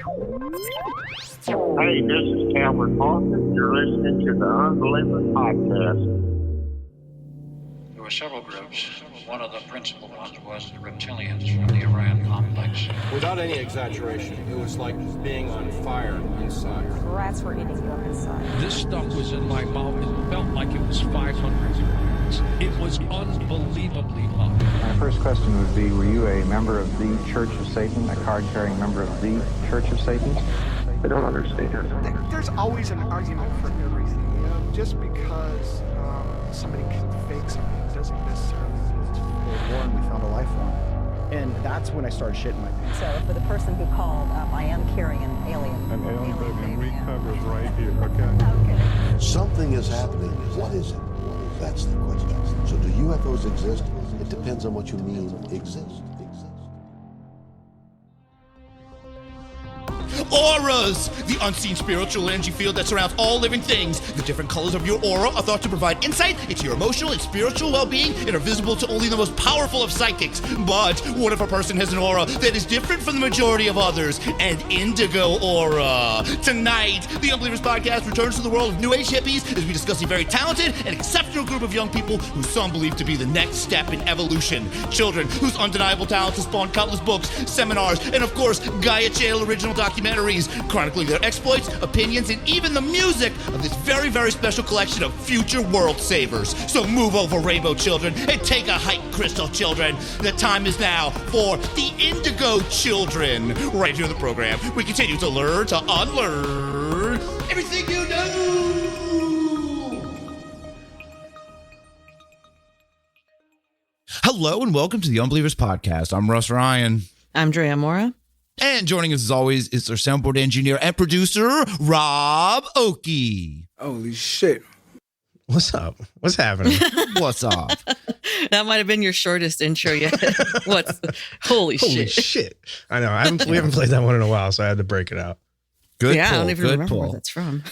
Hey, this is Calvin Parker. You're listening to the Unbelievers podcast. There were several groups. One of the principal ones was the reptilians from the Orion complex. Without any exaggeration, it was like being on fire inside. Rats were eating you inside. This stuff was in my mouth. It felt like it was 500 pounds. It was unbelievably hot. My first question would be, were you a member of the Church of Satan, a card-carrying member of the Church of Satan? I don't understand. There's always an argument for everything. You know, just because somebody can fake something doesn't necessarily mean it's war, and we found a life form. And that's when I started shitting my pants. So for the person who called, I am carrying an alien. An alien baby. We covered right here, okay? Okay. Something is happening. What is it? That's the question. So do UFOs exist? It depends on what you mean exist. Auras! The unseen spiritual energy field that surrounds all living things. The different colors of your aura are thought to provide insight into your emotional and spiritual well-being and are visible to only the most powerful of psychics. But what if a person has an aura that is different from the majority of others? An indigo aura. Tonight, the Unbelievers podcast returns to the world of New Age hippies as we discuss a very talented and exceptional group of young people who some believe to be the next step in evolution. Children whose undeniable talents have spawned countless books, seminars, and of course, Gaia Channel original documentaries chronicling their exploits, opinions, and even the music of this very, very special collection of future world savers. So move over, Rainbow Children, and take a hike, Crystal Children. The time is now for the Indigo Children. Right here in the program, we continue to learn to unlearn everything you know. Hello and welcome to the Unbelievers podcast. I'm Rus Ryan. I'm Drea Mora. And joining us as always is our soundboard engineer and producer, Rob Okey. Holy shit. What's up? What's happening? What's up? That might have been your shortest intro yet. Holy shit. I know. We haven't played that one in a while, so I had to break it out. Good yeah, pull, I don't even remember where pull. that's from.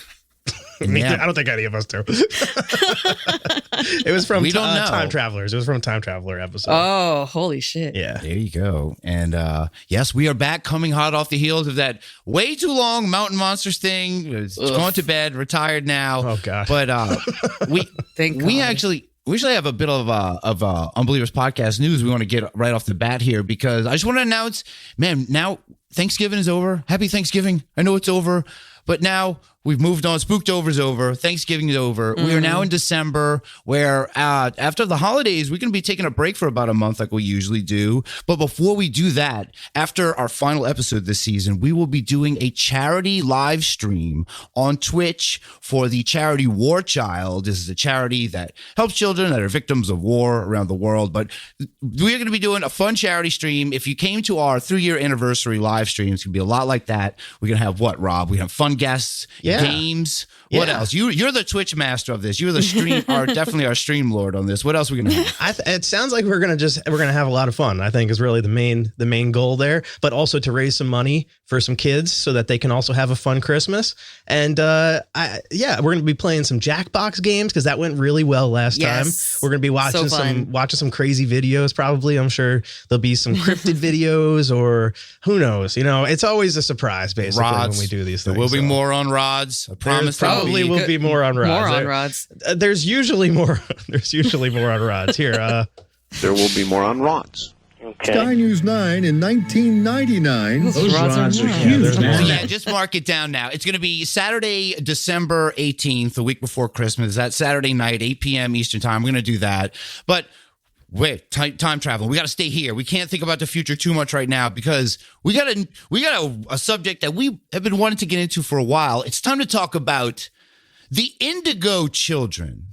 Yeah. I don't think any of us do. It was from Time Travelers. It was from a Time Traveler episode. Oh, holy shit. Yeah. There you go. And yes, we are back coming hot off the heels of that way too long Mountain Monsters thing. It's gone to bed, retired now. Oh, God. But we actually have a bit of Unbelievers podcast news we want to get right off the bat here because I just want to announce, man, now Thanksgiving is over. Happy Thanksgiving. I know it's over, but now we've moved on. Spooktober's over. Thanksgiving is over. We are now in December where after the holidays, we're going to be taking a break for about a month like we usually do. But before we do that, after our final episode this season, we will be doing a charity live stream on Twitch for the charity War Child. This is a charity that helps children that are victims of war around the world. But we're going to be doing a fun charity stream. If you came to our 3-year anniversary live stream, it's going to be a lot like that. We're going to have what, Rob? We have fun guests. Games. What else? You're the Twitch master of this. You're the stream, definitely our stream lord on this. What else are we gonna have? It sounds like we're gonna have a lot of fun. I think is really the main goal there, but also to raise some money for some kids so that they can also have a fun Christmas. And we're gonna be playing some Jackbox games because that went really well last time. We're gonna be watching some crazy videos. Probably, I'm sure there'll be some cryptid videos or who knows. You know, it's always a surprise basically when we do these things. There will be more on rods. I promise. Probably will be more on rods. More on rods. There's usually more. There's usually more on rods. Here, There will be more on rods. Okay. Sky News 9 in 1999. Those rods are huge. Yeah, just mark it down now. It's going to be Saturday, December 18th, the week before Christmas. That Saturday night, 8 p.m. Eastern time. We're going to do that. But wait, time travel. We got to stay here. We can't think about the future too much right now because we got a subject that we have been wanting to get into for a while. It's time to talk about the Indigo Children.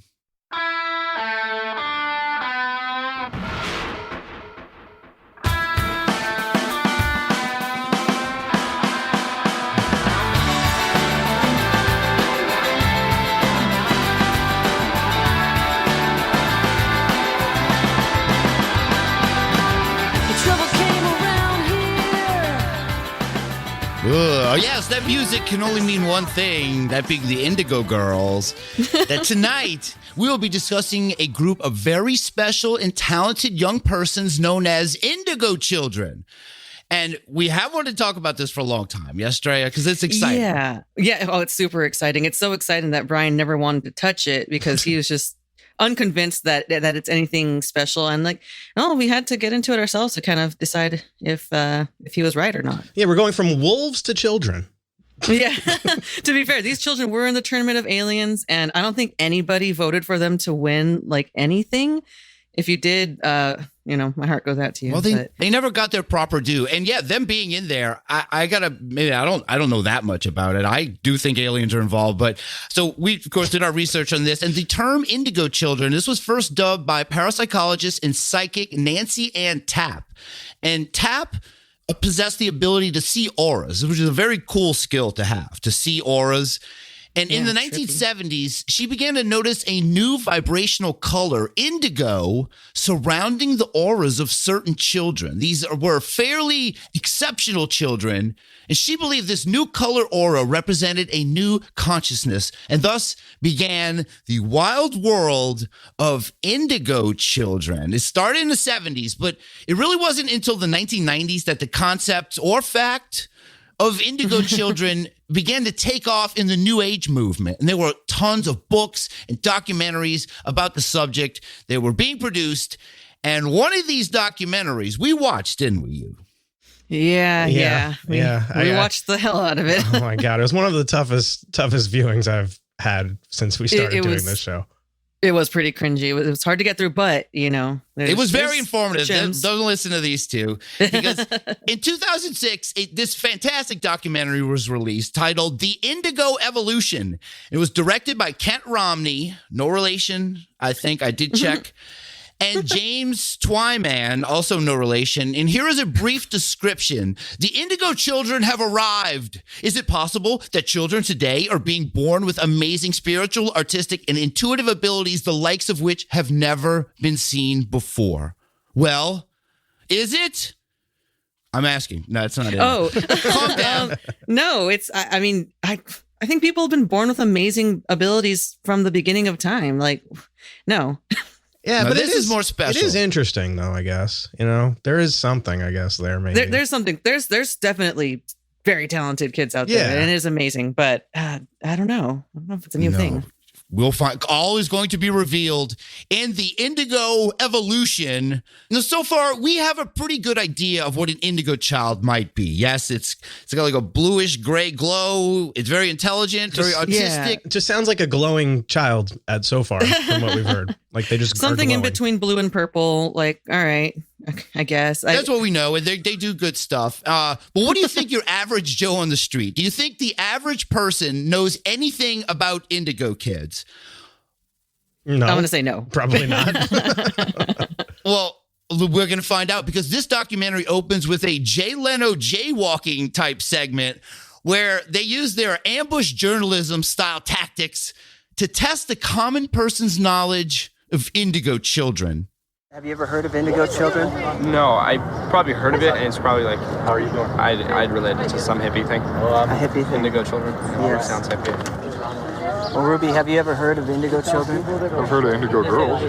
Yes, that music can only mean one thing, that being the Indigo Girls. That tonight we will be discussing a group of very special and talented young persons known as Indigo Children. And we have wanted to talk about this for a long time. Yes, Drea? Because it's exciting. Yeah. Oh, it's super exciting. It's so exciting that Brian never wanted to touch it because he was just unconvinced that it's anything special. And like, no, we had to get into it ourselves to kind of decide if he was right or not. Yeah, we're going from wolves to children. Yeah. To be fair, these children were in the Tournament of Aliens, and I don't think anybody voted for them to win like anything. If you did, my heart goes out to you. Well, they never got their proper due, and yeah, them being in there, I don't know that much about it. I do think aliens are involved, but so we of course did our research on this, and the term Indigo Children. This was first dubbed by parapsychologist and psychic Nancy Ann Tapp, and Tapp possessed the ability to see auras, which is a very cool skill to see auras. And in the 1970s, she began to notice a new vibrational color, indigo, surrounding the auras of certain children. These were fairly exceptional children, and she believed this new color aura represented a new consciousness, and thus began the wild world of Indigo Children. It started in the 70s, but it really wasn't until the 1990s that the concept or fact of Indigo Children began to take off in the New Age movement. And there were tons of books and documentaries about the subject. They were being produced. And one of these documentaries we watched, didn't we, you? Yeah. We watched the hell out of it. Oh my God. It was one of the toughest viewings I've had since we started doing this show. It was pretty cringy. It was hard to get through, but, it was very informative. Don't listen to these two. Because in 2006, this fantastic documentary was released titled The Indigo Evolution. It was directed by Kent Romney, no relation, I think. I did check. And James Twyman, also no relation. And here is a brief description. The Indigo Children have arrived. Is it possible that children today are being born with amazing spiritual, artistic, and intuitive abilities, the likes of which have never been seen before? Well, is it? I'm asking. No, it's not it. Oh, calm down. No, it's, I think people have been born with amazing abilities from the beginning of time. Like, no. Yeah, no, but this is more special. It is interesting, though, I guess. There is something, I guess, there maybe. There's something. There's definitely very talented kids out there, and it is amazing. But I don't know. I don't know if it's a new thing. We'll find. All is going to be revealed in the Indigo Evolution. Now, so far, we have a pretty good idea of what an Indigo Child might be. Yes, it's got like a bluish gray glow. It's very intelligent, very artistic. Yeah, it just sounds like a glowing child so far from what we've heard. Like they just something in between blue and purple. Like, all right, I guess that's what we know, and they do good stuff. But what do you think your average Joe on the street? Do you think the average person knows anything about Indigo kids? No, I'm going to say no. Probably not. Well, we're going to find out because this documentary opens with a Jay Leno jaywalking type segment where they use their ambush journalism style tactics to test the common person's knowledge of Indigo Children. Have you ever heard of Indigo Children? No, I probably heard of it, and it's probably like, how are you doing? I'd relate it to some hippie thing. A hippie thing? Indigo Children. Yes. Sounds hippie. Well, Ruby, have you ever heard of Indigo Children? I've heard of Indigo Girls.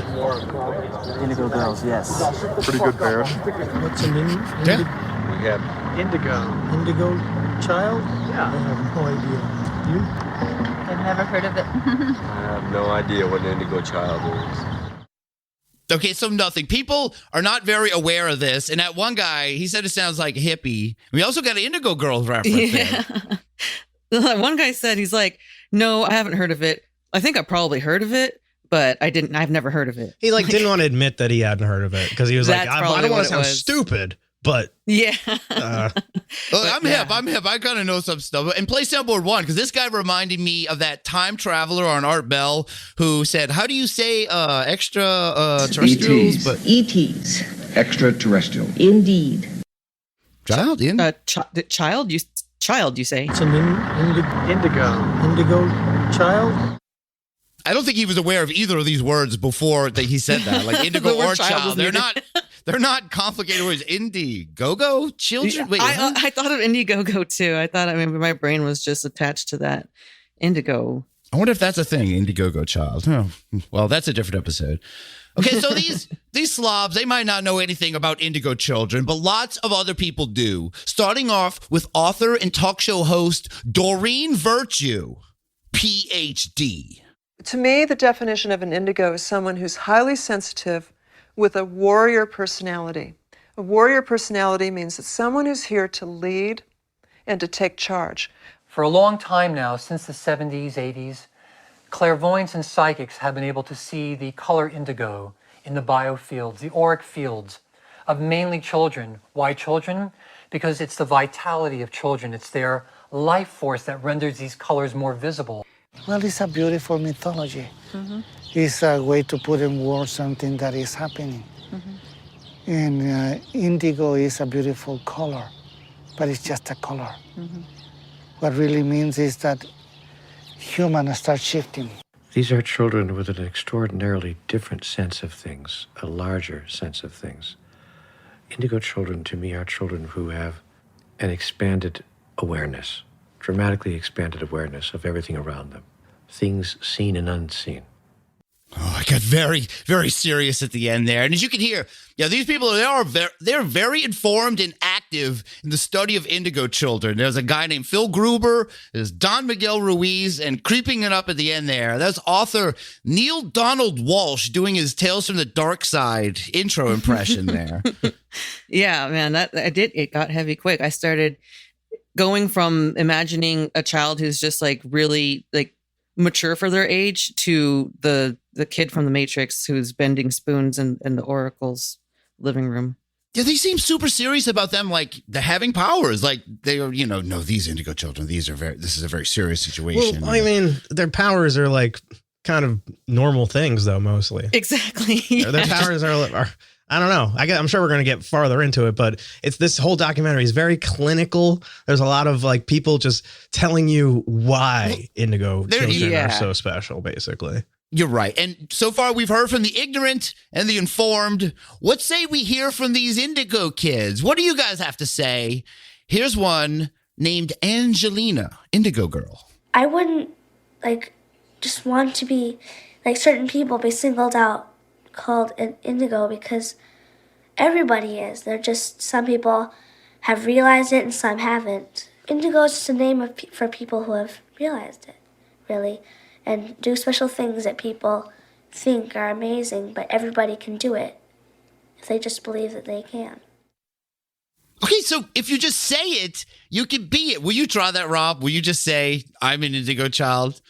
Indigo Girls, yes. Pretty good band. What's the name? Yeah. We have Indigo Child? Yeah. I have no idea. You? I've never heard of it. I have no idea what an Indigo Child is. Okay, so nothing. People are not very aware of this. And that one guy, he said it sounds like a hippie. We also got an Indigo Girls reference there. One guy said, he's like, no, I haven't heard of it. I think I probably heard of it, but I've never heard of it. He didn't want to admit that he hadn't heard of it because he was like, I don't want to sound stupid, but yeah. I'm hip. I kind of know some stuff. And play soundboard one, because this guy reminded me of that time traveler on Art Bell who said, how do you say extraterrestrials? ETs. Extraterrestrial. Indeed. Child? Child, you say? It's an Indigo Child? I don't think he was aware of either of these words before that he said that. Like Indigo or Child. They're not complicated words. Indiegogo? Children? Wait, I thought of Indiegogo too. I thought maybe my brain was just attached to that. Indigo. I wonder if that's a thing, Indigo Child. Oh, well, that's a different episode. Okay, so these slobs, they might not know anything about Indigo Children, but lots of other people do. Starting off with author and talk show host Doreen Virtue, PhD. To me, the definition of an indigo is someone who's highly sensitive with a warrior personality. A warrior personality means it's someone who's here to lead and to take charge. For a long time now, since the 70s, 80s, clairvoyants and psychics have been able to see the color indigo in the biofields, the auric fields of mainly children. Why children? Because it's the vitality of children. It's their life force that renders these colors more visible. Well, it's a beautiful mythology. It's a way to put in words something that is happening. And indigo is a beautiful color, but it's just a color. What really means is that humans start shifting. These are children with an extraordinarily different sense of things, a larger sense of things. Indigo children, to me, are children who have an expanded awareness, dramatically expanded awareness of everything around them, things seen and unseen. Oh, I got very, very serious at the end there. And as you can hear, these people, they're very informed and active in the study of Indigo Children. There's a guy named Phil Gruber, there's Don Miguel Ruiz, and creeping it up at the end there, that's author Neil Donald Walsh doing his Tales from the Dark Side intro impression there. Yeah, man, it got heavy quick. I started going from imagining a child who's just like really like mature for their age to the kid from the Matrix who's bending spoons in the Oracle's living room. Yeah, they seem super serious about them, like the having powers. Like they are, no, these Indigo Children, this is a very serious situation. Well, I mean, their powers are like kind of normal things, though, mostly. Exactly. Their powers are I don't know. I'm sure we're going to get farther into it, but this whole documentary is very clinical. There's a lot of like people just telling you why Indigo Children are so special, basically. You're right. And so far we've heard from the ignorant and the informed. What say we hear from these Indigo kids? What do you guys have to say? Here's one named Angelina, Indigo Girl. I wouldn't just want to be certain people be singled out, called an indigo, because everybody is. They're just, some people have realized it and some haven't. Indigo is just a name for people who have realized it, really, and do special things that people think are amazing, but everybody can do it if they just believe that they can. Okay, so if you just say it, you can be it. Will you try that, Rob? Will you just say, I'm an Indigo Child?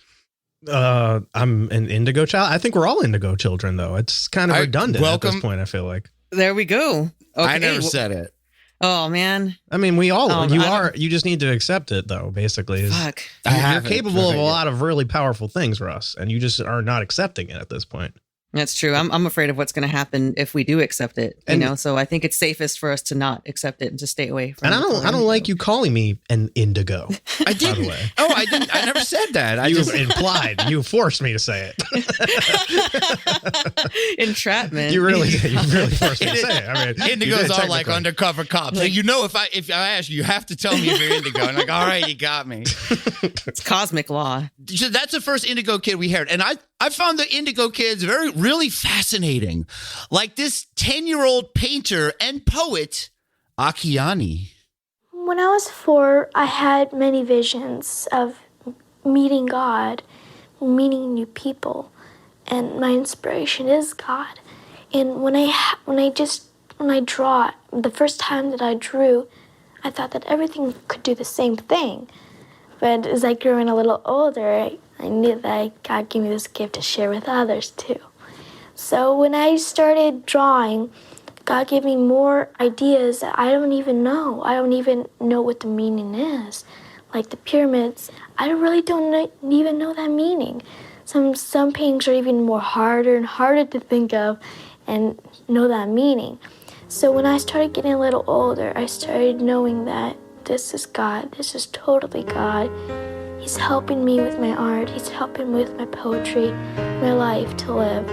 I'm an Indigo Child. I think we're all Indigo Children, though. It's kind of redundant at this point, I feel like. There we go. Okay. I never said it. Oh, man. I mean, we all, you just need to accept it, though, basically. Fuck. You're capable of a lot of really powerful things, Russ, and you just are not accepting it at this point. That's true. I'm afraid of what's going to happen if we do accept it, so I think it's safest for us to not accept it and to stay away from it. And I don't like you calling me an indigo. I didn't. By the way. Oh, I didn't. I never said that. You implied. You forced me to say it. Entrapment. You really did. You really forced me to say it. I mean, Indigos are like undercover cops. Like, if I ask you have to tell me if you're indigo. I'm like, all right, you got me. It's cosmic law. So that's the first indigo kid we heard. And I found the indigo kids really fascinating. Like this 10-year-old painter and poet, Okey. When I was 4, I had many visions of meeting God, meeting new people, and my inspiration is God. And when I draw, the first time that I drew, I thought that everything could do the same thing. But as I grew a little older, I knew that God gave me this gift to share with others too. So when I started drawing, God gave me more ideas that I don't even know. I don't even know what the meaning is. Like the pyramids, I really don't even know that meaning. Some paintings are even more harder and harder to think of and know that meaning. So when I started getting a little older, I started knowing that this is God. This is totally God. He's helping me with my art. He's helping me with my poetry, my life to live.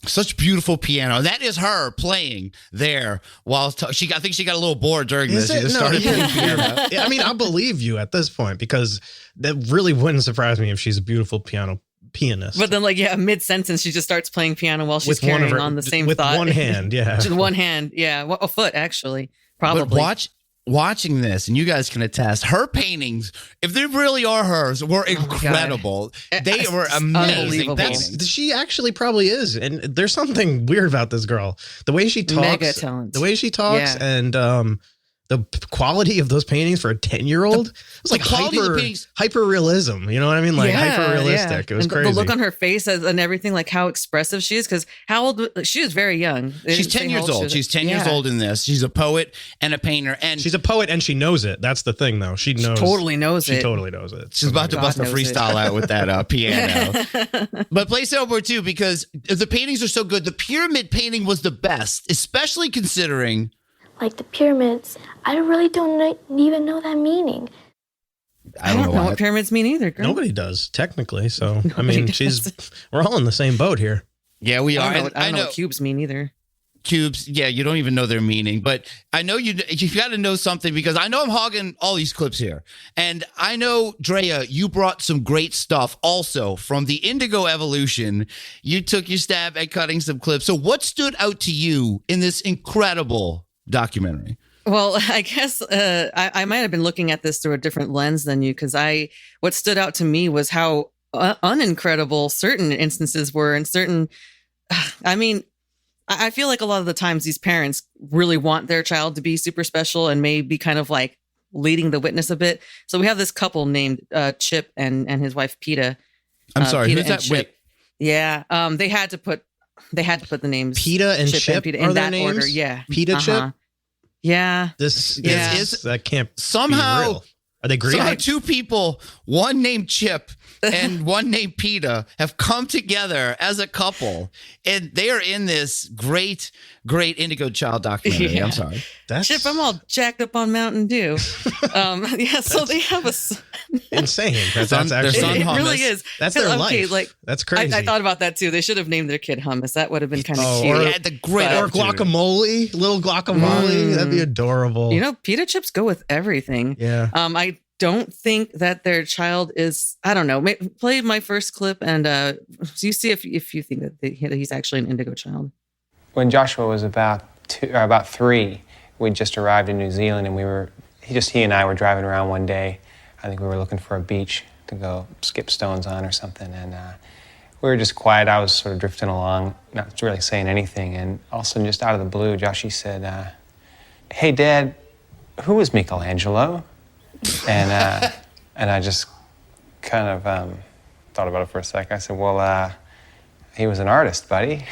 Such beautiful piano. That is her playing there while I think she got a little bored during this. She just started playing piano. Yeah, I mean, I'll believe you at this point because that really wouldn't surprise me if she's a beautiful pianist. But then, mid sentence, she just starts playing piano while she's carrying on the same thought. With one hand, yeah. Just one hand, yeah. A foot, actually. Probably. But watching this, and you guys can attest, her paintings, if they really are hers, were incredible. They were amazing. She actually probably is. And there's something weird about this girl. The way she talks. Mega talent. The way she talks and the quality of those paintings for a 10-year-old. It's like hyper realism. You know what I mean? Like hyper realistic. It was crazy. The look on her face and everything, like how expressive she is. Because how old? She was very young. She's 10 years old. She's 10 years old in this. She's a poet and a painter. And she's a poet and she knows it. That's the thing, though. She totally knows it. She totally knows it. She's about to bust a freestyle out with that piano. But play Sailboard too, because the paintings are so good. The pyramid painting was the best, especially considering. Like the pyramids, I really don't even know that meaning. I don't know what pyramids mean either, girl. Nobody does, technically. So, I mean, we're all in the same boat here. Yeah, we are. I don't know what cubes mean either. Cubes, yeah, you don't even know their meaning. But I know you've got to know something because I know I'm hogging all these clips here. And I know, Drea, you brought some great stuff also from the Indigo Evolution. You took your stab at cutting some clips. So what stood out to you in this incredible documentary? Well, I guess I might have been looking at this through a different lens than you, because what stood out to me was how unincredible certain instances were, and certain. I mean, I feel like a lot of the times these parents really want their child to be super special and may be kind of like leading the witness a bit. So we have this couple named Chip and his wife Peta. I'm sorry, Peta who's that? Chip. Wait, yeah, they had to put the names Peta and Chip in that names? order. Yeah, Peta Chip. Yeah, that can't somehow. be real. Are they Greek? Somehow two people, one named Chip and one named Peta, have come together as a couple, and they are in this great Indigo Child documentary. Yeah. I'm sorry, Chip. I'm all jacked up on Mountain Dew. So they have insane. That's their son it hummus. Really is. That's their life. That's crazy. I thought about that too. They should have named their kid hummus. That would have been kind of cute. Or guacamole, little guacamole. That'd be adorable. You know, Peta Chips go with everything. Yeah. I don't think that their child is. I don't know. Play my first clip and you see if you think that he's actually an Indigo Child. When Joshua was about 3, we just arrived in New Zealand, and he and I were driving around one day. I think we were looking for a beach to go skip stones on or something, and we were just quiet. I was sort of drifting along, not really saying anything, and all of a sudden, just out of the blue, Joshy said, "Hey, Dad, who was Michelangelo?" And I just kind of thought about it for a second. I said, "Well, he was an artist, buddy."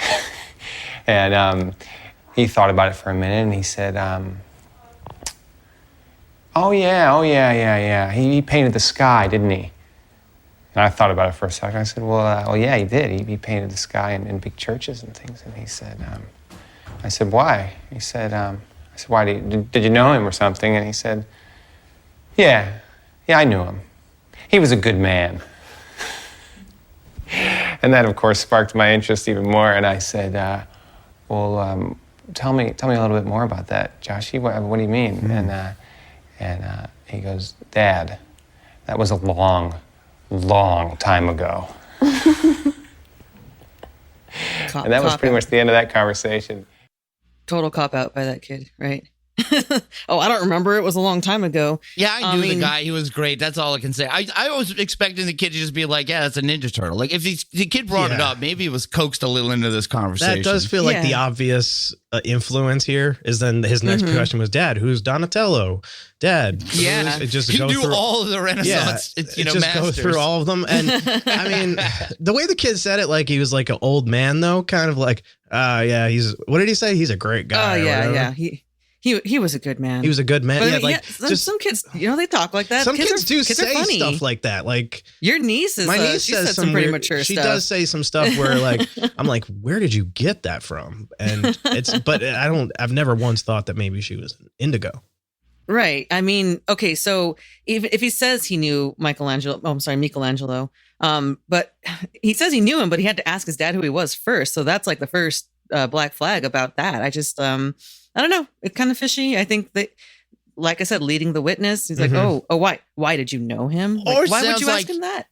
And he thought about it for a minute, and he said, "Oh yeah. He painted the sky, didn't he?" And I thought about it for a second. I said, "Well, yeah, he did. He painted the sky in big churches and things." And he said, "I said, why?" He said, "I said, why did you know him or something?" And he said, "Yeah, I knew him. He was a good man." And that, of course, sparked my interest even more. And I said, "Well, tell me a little bit more about that, Joshy. What do you mean?" Mm-hmm. And he goes, "Dad, that was a long time ago." And that was pretty much the end of that conversation. Total cop out by that kid, right? Oh, I don't remember. It was a long time ago. Yeah, I knew the guy. He was great. That's all I can say. I was expecting the kid to just be like, "Yeah, that's a Ninja Turtle." Like, if the kid brought it up, maybe it was coaxed a little into this conversation. That does feel like the obvious influence here is then his next question was, "Dad, who's Donatello? Dad." Yeah. It just he knew all of the Renaissance, just masters. Go through all of them. And I mean, the way the kid said it, like he was like an old man, though, kind of like, what did he say? He's a great guy. Oh, yeah. He was a good man. He was a good man. But some kids, they talk like that. Some kids do say funny stuff like that. Like your niece is. My niece says some pretty weird, mature she stuff. She does say some stuff where like I'm like, where did you get that from? And but I've never once thought that maybe she was an Indigo. Right. I mean, okay. So if he says he knew Michelangelo, But he says he knew him, but he had to ask his dad who he was first. So that's like the first black flag about that. I just, I don't know. It's kind of fishy. I think that, like I said, leading the witness. He's like, why did you know him? Like, why would you ask him that?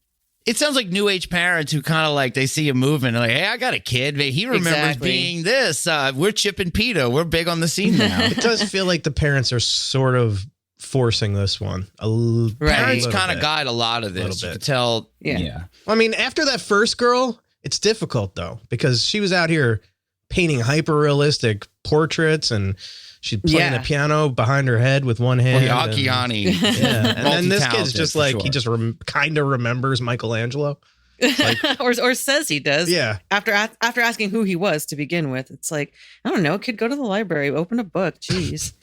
It sounds like new age parents who kind of like they see a movement and like, hey, I got a kid. He remembers being this. We're Chip and Peter. We're big on the scene now. It does feel like the parents are sort of forcing this one. Parents kind of guide a lot of this. You can tell. Yeah. I mean, after that first girl, it's difficult though, because she was out here painting hyper realistic portraits and she's playing the piano behind her head with one hand. Well, Akiani. Yeah. And then this kid's just like, he just kind of remembers Michelangelo. Like, or says he does. Yeah. After asking who he was to begin with, it's like, I don't know, kid, go to the library, open a book. Jeez.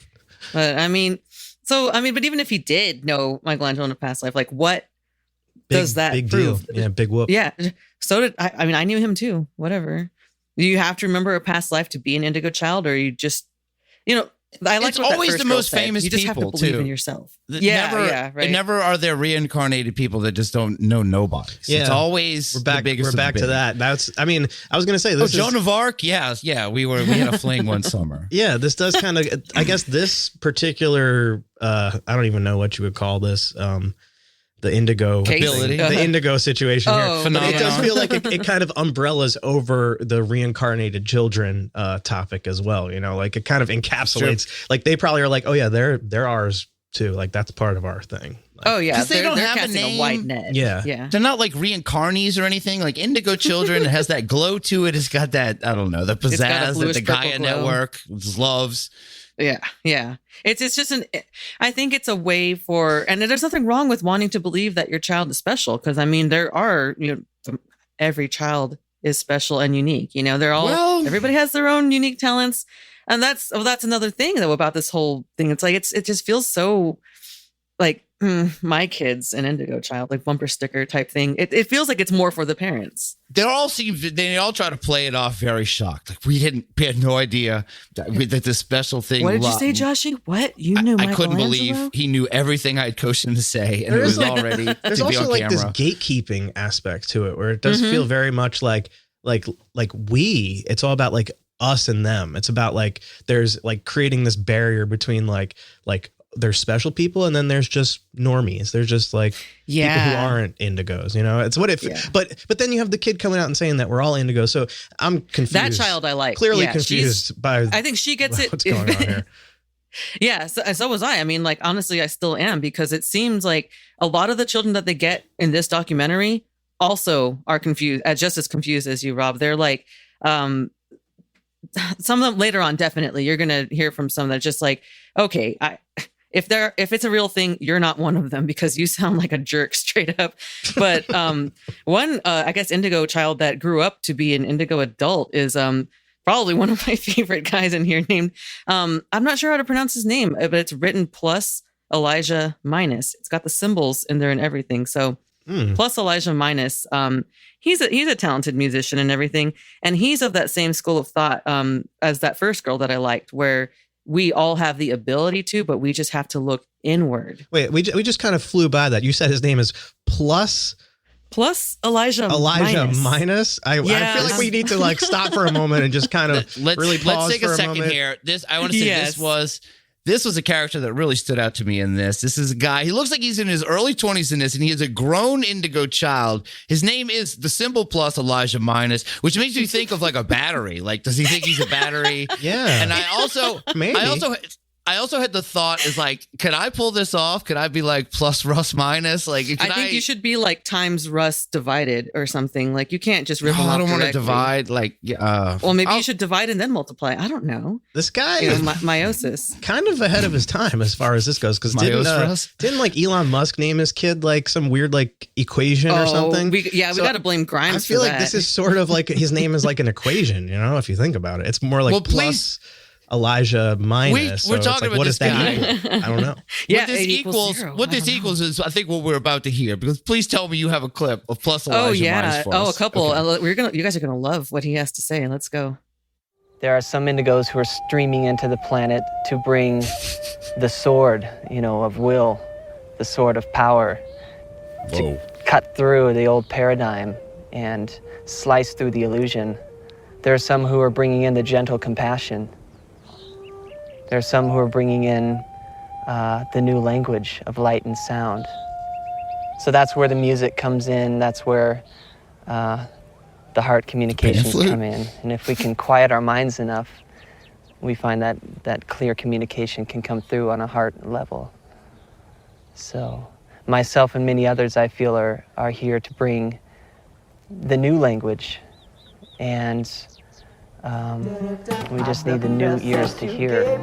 But but even if he did know Michelangelo in a past life, like what does that big prove? Deal. Yeah, big whoop. Yeah. So did I knew him too. Whatever. Do you have to remember a past life to be an Indigo Child, or you just, I like it's always the most famous you just people have to believe too. In yourself. Right. Right. Never are there reincarnated people that just don't know nobody. Yeah. It's always we're back to that. That's. I mean, I was going to say this. Joan of Arc. Yeah. We had a fling one summer. Yeah, this does kind of. I guess this particular. I don't even know what you would call this. The indigo ability, the indigo situation here. Phenomenon. But it does feel like it kind of umbrellas over the reincarnated children topic as well. Like it kind of encapsulates. Like they probably are like, oh yeah, they're ours too. Like that's part of our thing. Like, because they don't have casting a wide net. Yeah. They're not like reincarnees or anything. Like Indigo Children, it has that glow to it. It's got that, I don't know, the pizzazz that the Gaia Network loves. Yeah. It's just I think it's a way for, and there's nothing wrong with wanting to believe that your child is special. Cause I mean, there are, every child is special and unique, they're all, everybody has their own unique talents. And that's another thing though about this whole thing. It's like, it just feels so like my kid's an Indigo Child, like bumper sticker type thing. It feels like it's more for the parents. They all try to play it off very shocked. Like we had no idea that this special thing. What did you say, Joshy? What you knew? I couldn't believe he knew everything I had coached him to say, and it was already. There's to be also on like camera. this gatekeeping aspect to it, where it does feel very much like we. It's all about like us and them. It's about like there's like creating this barrier between like there's special people and then there's just normies. There's just like people who aren't indigos, it's what if, but then you have the kid coming out and saying that we're all indigos. So I'm confused. That child I like. Clearly confused by, I think she gets it. What's going on here? Yeah. So was I. I mean, like, honestly, I still am, because it seems like a lot of the children that they get in this documentary also are confused, just as confused as you, Rob. They're like, some of them later on, definitely you're going to hear from some that are just like, okay, if it's a real thing, you're not one of them because you sound like a jerk straight up. But one, I guess, Indigo Child that grew up to be an Indigo adult is probably one of my favorite guys in here named, I'm not sure how to pronounce his name, but it's written plus Elijah minus. It's got the symbols in there and everything. So plus Elijah minus, he's a talented musician and everything. And he's of that same school of thought as that first girl that I liked, where we all have the ability to, but we just have to look inward. Wait, we just kind of flew by that. You said his name is plus Elijah minus. I feel like we need to like stop for a moment and just kind of really pause. Let's take a second here. I want to say this was a character that really stood out to me in this. This is a guy, he looks like he's in his early 20s in this, and he is a grown Indigo Child. His name is the symbol plus Elijah minus, which makes me think of like a battery. Like, does he think he's a battery? Yeah. And I also had the thought is like, can I pull this off? Could I be like plus Rus minus? Like, I think you should be like times Rus divided or something. Like, you can't just rip them off. I don't want to divide. Like, well, maybe you should divide and then multiply. I don't know. This guy is meiosis, kind of ahead of his time as far as this goes. Because didn't like Elon Musk name his kid like some weird like equation or something? We got to blame Grimes. I feel like this is sort of like his name is like an equation. If you think about it, it's more like plus Elijah minus. We're talking about what this does that equal? I don't know. Yeah, what this equals is, I think, what we're about to hear. Because please tell me you have a clip of plus Elijah minus for us. A couple. Okay. You guys are gonna love what he has to say. Let's go. There are some indigos who are streaming into the planet to bring the sword, of will, the sword of power, cut through the old paradigm and slice through the illusion. There are some who are bringing in the gentle compassion. There are some who are bringing in the new language of light and sound. So that's where the music comes in. That's where the heart communications come in. And if we can quiet our minds enough, we find that clear communication can come through on a heart level. So myself and many others, I feel, are here to bring the new language, and we just need the new ears to hear. Oh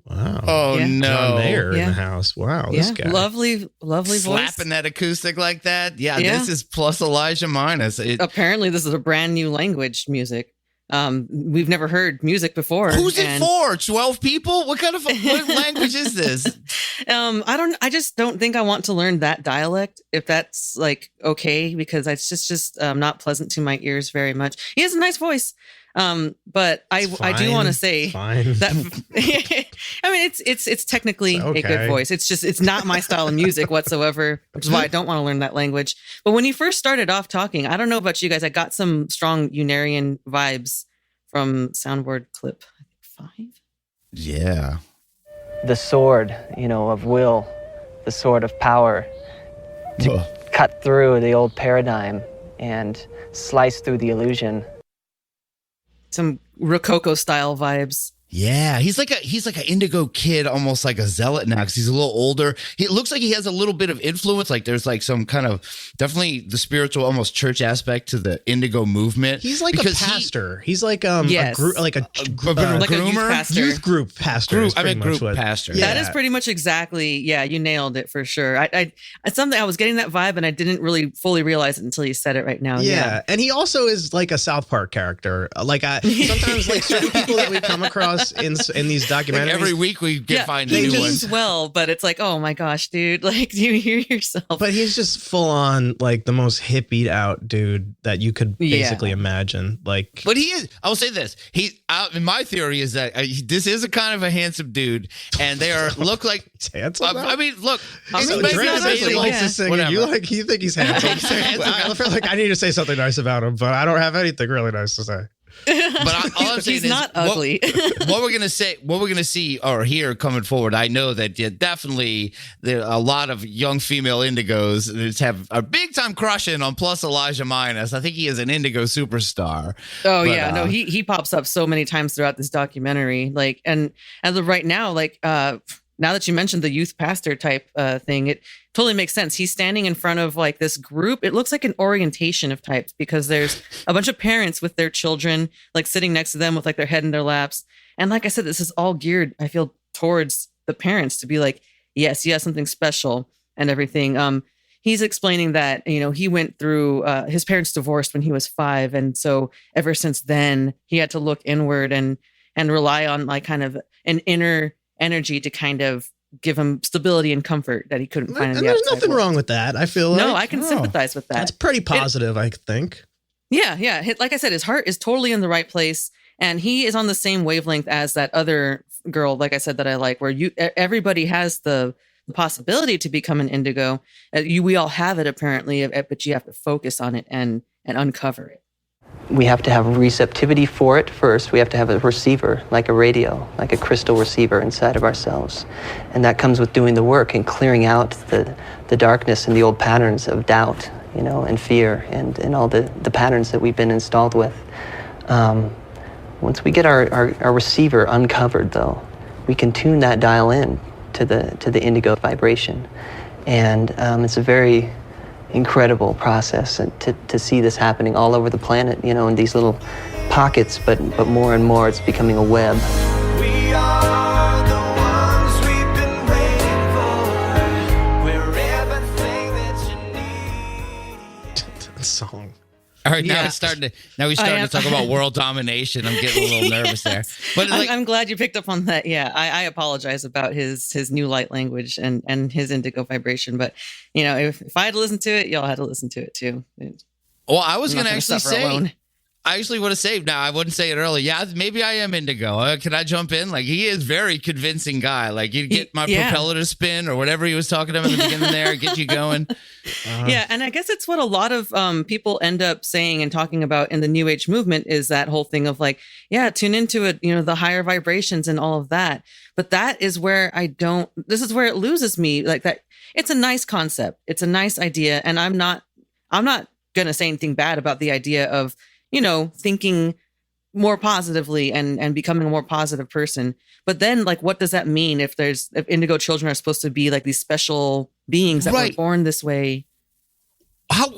Wow. Oh Yeah. no. John Mayer in Yeah. the house. Wow, this guy. Lovely voice. Slapping that acoustic like that. Yeah, Yeah. this is plus Elijah minus. Apparently, this is a brand new language music. We've never heard music before. Who's it for? 12 people? What kind of what language is this? I just don't think I want to learn that dialect, if that's like okay, because it's just not pleasant to my ears very much. He has a nice voice. But I do want to say that I mean it's technically a good voice. It's not my style of music whatsoever, which is why I don't want to learn that language. But when he first started off talking, I don't know about you guys, I got some strong Unarian vibes from soundboard clip 5. Yeah. The sword, of will, the sword of power to cut through the old paradigm and slice through the illusion. Some Rococo style vibes. Yeah, he's like an Indigo kid, almost like a zealot now, because he's a little older. It looks like he has a little bit of influence. Like there's like some kind of definitely the spiritual, almost church aspect to the Indigo movement. He's like a pastor. He's like Yes. like a groomer? youth group pastor. is pretty much group what- pastor. That is pretty much exactly. Yeah, you nailed it for sure. It's something I was getting that vibe, and I didn't really fully realize it until you said it right now. Yeah, and he also is like a South Park character. Like sometimes like certain people that we come across in these documentaries. Like every week we find a he new means one. well, but it's like, oh my gosh, dude! Like, do you hear yourself? But he's just full on like the most hippied out dude that you could basically imagine. Like, But he is. I will say this. My theory is that this is a kind of a handsome dude, and they look like. handsome. I mean, look. Drea likes to sing. And you think he's handsome? I feel like I need to say something nice about him, but I don't have anything really nice to say. But all I'm saying He's is not ugly. what we're gonna see or hear coming forward. I know that definitely there are a lot of young female indigos that have a big time crushing on plus Elijah minus. I think he is an indigo superstar. Oh yeah, no, he pops up so many times throughout this documentary. Like, and as of right now, like now that you mentioned the youth pastor type thing, it totally makes sense. He's standing in front of like this group. It looks like an orientation of types because there's a bunch of parents with their children like sitting next to them with like their head in their laps. And like I said, this is all geared, I feel, towards the parents to be like, yes, you have something special and everything. He's explaining that, he went through, his parents divorced when he was 5. And so ever since then, he had to look inward and rely on like kind of an inner energy to kind of give him stability and comfort that he couldn't find in the There's outside nothing world. wrong with that. I feel like. No, I can sympathize with that. That's pretty positive, I think. Yeah. Like I said, his heart is totally in the right place, and he is on the same wavelength as that other girl, like I said, that I like, where everybody has the possibility to become an indigo. We all have it apparently, but you have to focus on it and uncover it. We have to have receptivity for it first. We have to have a receiver, like a radio, like a crystal receiver inside of ourselves. And that comes with doing the work and clearing out the darkness and the old patterns of doubt, and fear and all the patterns that we've been installed with. Once we get our receiver uncovered, though, we can tune that dial in to the indigo vibration. And it's a very incredible process, and to see this happening all over the planet, in these little pockets, but more and more it's becoming a web. We are the ones we've been waiting for. We're everything that you need. Song. All right, now we started to talk about world domination. I'm getting a little nervous there. But I'm glad you picked up on that. Yeah, I apologize about his new light language and his indigo vibration. But, if I had to listen to it, y'all had to listen to it too. Well, I was going to actually say, I actually want to say now. I wouldn't say it earlier. Yeah, maybe I am indigo. Can I jump in? Like, he is very convincing guy. Like, you get my propeller to spin or whatever he was talking about in the beginning there, get you going. Yeah, and I guess it's what a lot of people end up saying and talking about in the New Age movement is that whole thing of like, yeah, tune into it, the higher vibrations and all of that. But that is where this is where it loses me. Like that, it's a nice concept. It's a nice idea. And I'm not going to say anything bad about the idea of, thinking more positively and becoming a more positive person. But then, like, what does that mean if indigo children are supposed to be like these special beings that were born this way? How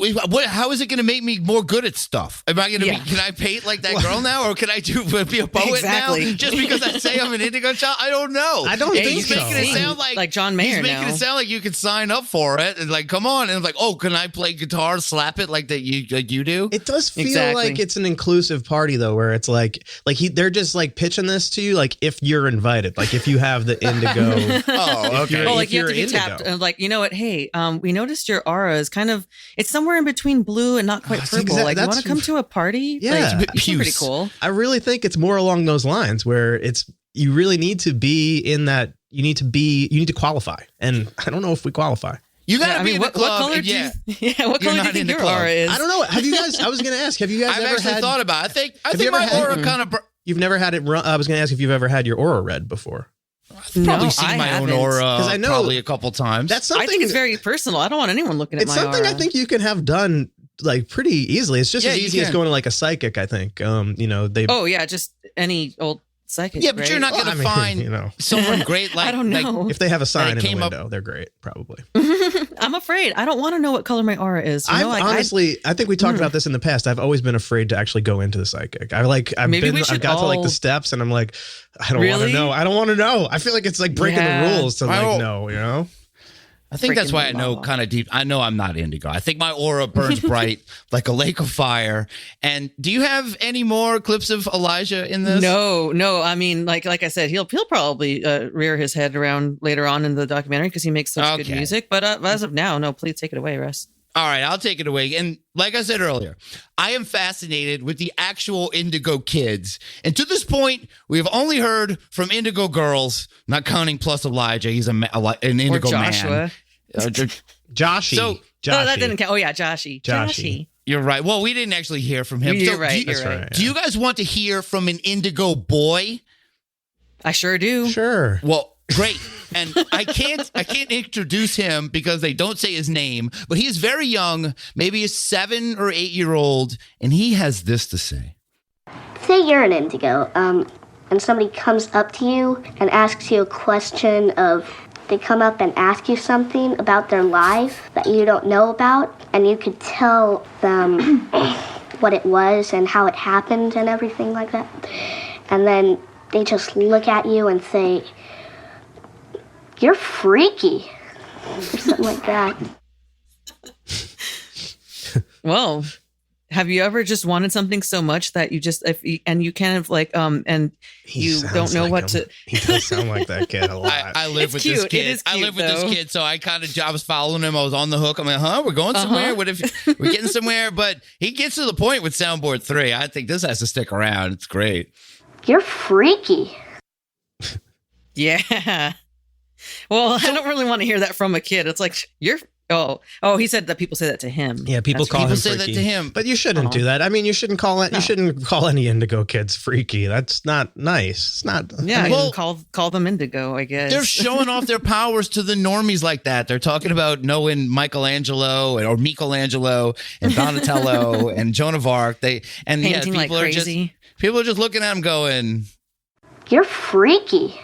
is it going to make me more good at stuff? Am I going to can I paint like that girl now, or can I be a poet now? Just because I say I'm an indigo child? I don't know. I don't think so. Making it sound like John Mayer. He's making it sound like you can sign up for it and like, come on, and like, oh, can I play guitar, slap it like that you do? It does feel like it's an inclusive party though, where it's they're just like pitching this to you, like if you're invited, like if you have the indigo. Oh, okay. Like you have to be tapped, and like, you know what? Hey, we noticed your aura is kind of. It's somewhere in between blue and not quite purple. Like, you want to come to a party? Yeah, like, it's pretty cool. I really think it's more along those lines where you really need to be in that. You need to qualify, and I don't know if we qualify. You gotta be in the club. What color do you think your aura is? I don't know. Have you guys? I was going to ask. Have you guys I've ever actually thought about it. I think my aura kind of. You've never had it. I was going to ask if you've ever had your aura read before. I've probably seen my own aura I know probably a couple times. That's something. I think it's very personal. I don't want anyone looking at my aura. It's something I think you can have done like pretty easily. It's just as easy as going to like a psychic, I think. They. Oh yeah, just any old psychic. Yeah, but you're not going to find someone great like. I don't know. If they have a sign in the window, they're great, probably. I'm afraid. I don't want to know what color my aura is. Honestly, I think we talked about this in the past. I've always been afraid to actually go into the psychic. I've got to like the steps, and I'm like, I don't want to know. I don't want to know. I feel like it's like breaking the rules to like know. I think that's why I know kind of deep. I know I'm not indigo. I think my aura burns bright like a lake of fire. And do you have any more clips of Elijah in this? No. I mean, like I said, he'll probably rear his head around later on in the documentary because he makes such good music. But as of now, no, please take it away, Russ. All right, I'll take it away. And like I said earlier, I am fascinated with the actual indigo kids. And to this point, we have only heard from indigo girls, not counting plus Elijah. He's an indigo man. Joshy. No, that didn't count. Oh, yeah, Joshy. You're right. Well, we didn't actually hear from him. You're right. Do you guys want to hear from an indigo boy? I sure do. Sure. Well, great. And I can't introduce him because they don't say his name, but he is very young, maybe a 7 or 8 year old, and he has this to say. Say you're an indigo, and somebody comes up to you and asks you a question of, they come up and ask you something about their life that you don't know about, and you could tell them what it was and how it happened and everything like that. And then they just look at you and say, "You're freaky," or something like that. Well, have you ever just wanted something so much that you just you kind of like and you don't know what to? He does sound like that kid a lot. I live with this kid. I live with this kid, so I was following him. I was on the hook. I'm like, we're going somewhere. What if we're getting somewhere? But he gets to the point with Soundboard 3. I think this has to stick around. It's great. You're freaky. Yeah. Well, I don't really want to hear that from a kid. It's like, you're... Oh, he said that people say that to him. Yeah, people say freaky. that to him. But you shouldn't do that. I mean, you shouldn't call it. No. You shouldn't call any indigo kids freaky. That's not nice. It's not. Yeah, you can call them indigo, I guess. They're showing off their powers to the normies like that. They're talking about knowing Michelangelo and Donatello and Joan of Arc. Painting like crazy. People are just looking at them going, "You're freaky."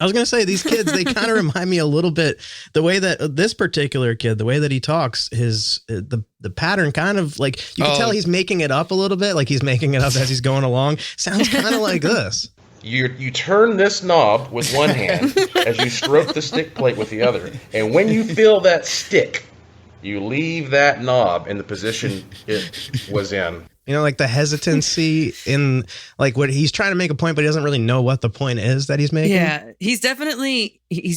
I was going to say, these kids, they kind of remind me a little bit, the way that this particular kid, the way that he talks, the pattern kind of like, you can tell he's making it up a little bit, like he's making it up as he's going along. Sounds kind of like this. You turn this knob with one hand as you stroke the stick plate with the other. And when you feel that stick, you leave that knob in the position it was in. You know, like the hesitancy in like what he's trying to make a point, but he doesn't really know what the point is that he's making. Yeah, he's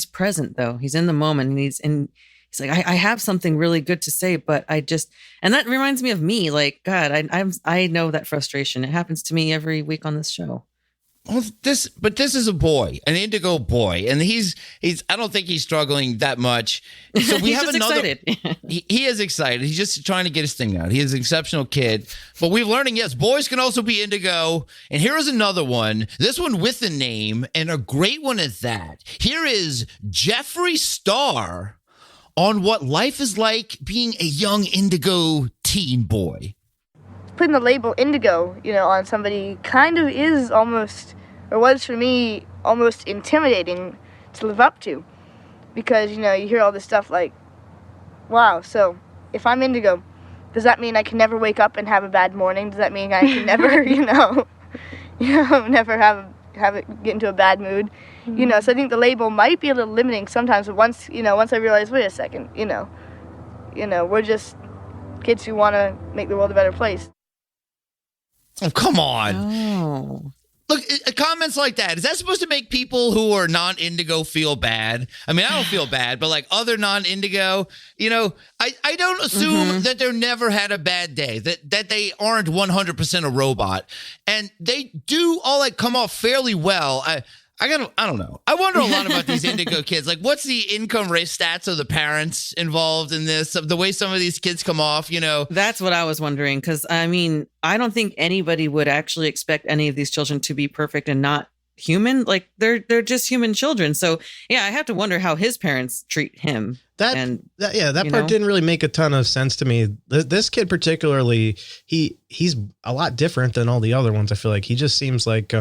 present though. He's in the moment, and he's like, I have something really good to say, but and that reminds me of me. Like, God, I know that frustration. It happens to me every week on this show. Well, this is a boy, an indigo boy, and he's. I don't think he's struggling that much. So we He's have just another. excited. He is excited. He's just trying to get his thing out. He is an exceptional kid. But we're learning, yes, boys can also be indigo. And here is another one. This one with a name, and a great one at that. Here is Jeffree Star on what life is like being a young indigo teen boy. Putting the label indigo, on somebody kind of is almost, or was for me, almost intimidating to live up to. Because, you hear all this stuff like, wow, so if I'm indigo, does that mean I can never wake up and have a bad morning? Does that mean I can never, never have it get into a bad mood? So I think the label might be a little limiting sometimes, but once I realize, wait a second, we're just kids who want to make the world a better place. Oh, come on. Oh. Look, comments like that, is that supposed to make people who are non-indigo feel bad? I mean, I don't feel bad, but like other non-indigo, I don't assume that they're never had a bad day, that they aren't 100% a robot. And they do all come off fairly well. I don't know. I wonder a lot about these indigo kids. Like, what's the income rate stats of the parents involved in this? Of the way some of these kids come off, That's what I was wondering. Because, I mean, I don't think anybody would actually expect any of these children to be perfect and not human. Like, they're just human children. So, yeah, I have to wonder how his parents treat him. That part didn't really make a ton of sense to me. This kid particularly, he's a lot different than all the other ones. I feel like he just seems like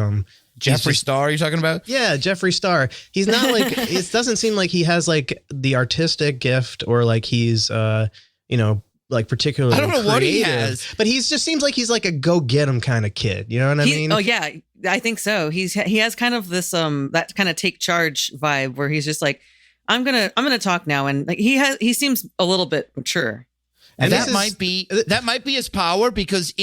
Jeffree Star, you're talking about? Yeah, Jeffree Star. He's not like it doesn't seem like he has like the artistic gift or like he's like particularly I don't know creative, what he has. but he just seems like he's like a go get him kind of kid. You know what I mean? Oh yeah, I think so. He has kind of this that kind of take charge vibe where he's just like, I'm gonna talk now, and like he seems a little bit mature. And that might be his power, because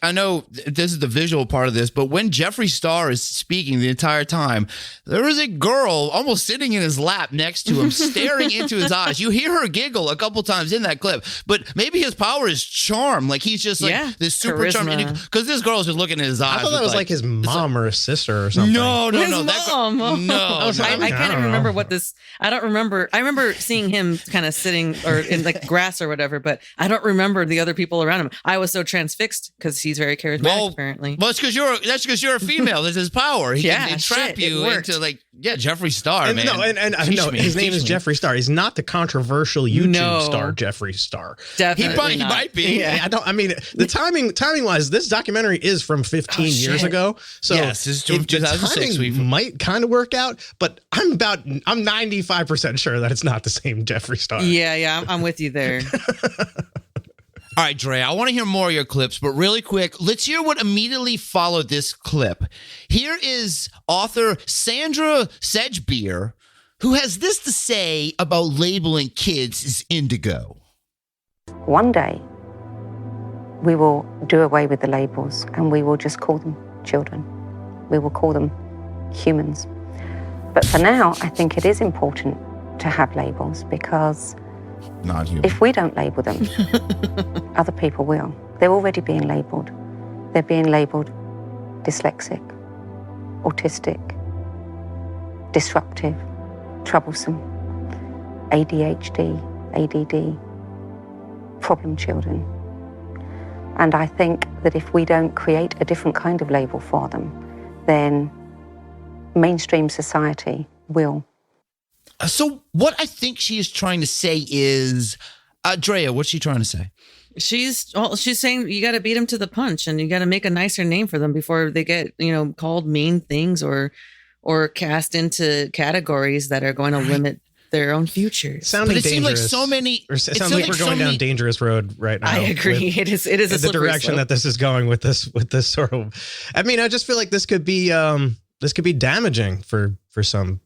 I know this is the visual part of this, but when Jeffree Star is speaking the entire time, there is a girl almost sitting in his lap next to him, staring into his eyes. You hear her giggle a couple times in that clip, but maybe his power is charm. Like he's just like this super charming, because this girl is just looking in his eyes. I thought that was like his mom or his sister or something. No. His mom. I can't even remember what this. I don't remember. I remember seeing him kind of sitting or in like grass or whatever, but I don't remember the other people around him. I was so transfixed because he's very charismatic, apparently. Well, that's because you're a female. That's his power. He can trap you into Jeffree Star, man. No, his name is Jeffree Star. He's not the controversial YouTube star Jeffree Star. Definitely he might be. Yeah. The timing wise, this documentary is from 15 years ago. So yes, this is 2006. The timing might kind of work out, but I'm 95% sure that it's not the same Jeffree Star. Yeah, I'm with you there. All right, Drea, I want to hear more of your clips, but really quick, let's hear what immediately followed this clip. Here is author Sandra Sedgbeer, who has this to say about labeling kids as indigo. One day, we will do away with the labels and we will just call them children. We will call them humans. But for now, I think it is important to have labels because if we don't label them, other people will. They're already being labeled. They're being labeled dyslexic, autistic, disruptive, troublesome, ADHD, ADD, problem children. And I think that if we don't create a different kind of label for them, then mainstream society will. So what I think she is trying to say is, Drea, what's she trying to say? She's saying you got to beat them to the punch and you got to make a nicer name for them before they get, called mean things or cast into categories that are going to limit their own futures. Sounding dangerous. Seems like so many. It sounds like we're going down dangerous road right now. I agree. It is a the direction slope that this is going with this sort of. I mean, I just feel like this could be damaging for some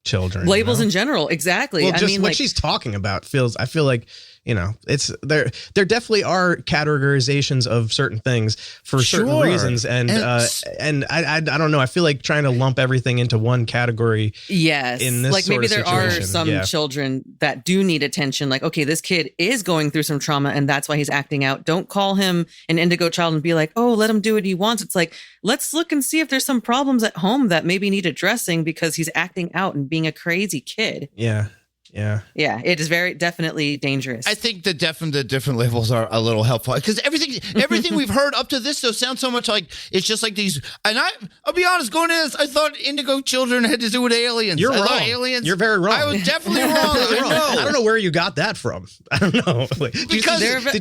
children. Labels in general, exactly. Well, just what she's talking about I feel like, you know, it's there definitely are categorizations of certain things for certain reasons. And I don't know. I feel like trying to lump everything into one category. Yes. In this like sort maybe of there are situation. some children that do need attention. Like, okay, this kid is going through some trauma and that's why he's acting out. Don't call him an indigo child and be like, oh, let him do what he wants. It's like, let's look and see if there's some problems at home that maybe need addressing because he's acting out and being a crazy kid. Yeah. Yeah, it is very definitely dangerous. I think the different levels are a little helpful because everything we've heard up to this though sounds so much like it's just like these. And I'll be honest, going into this, I thought Indigo Children had to do with aliens. You're I thought wrong. Aliens. You're very wrong. I was definitely wrong. I don't know where you got that from. I don't know. Like, did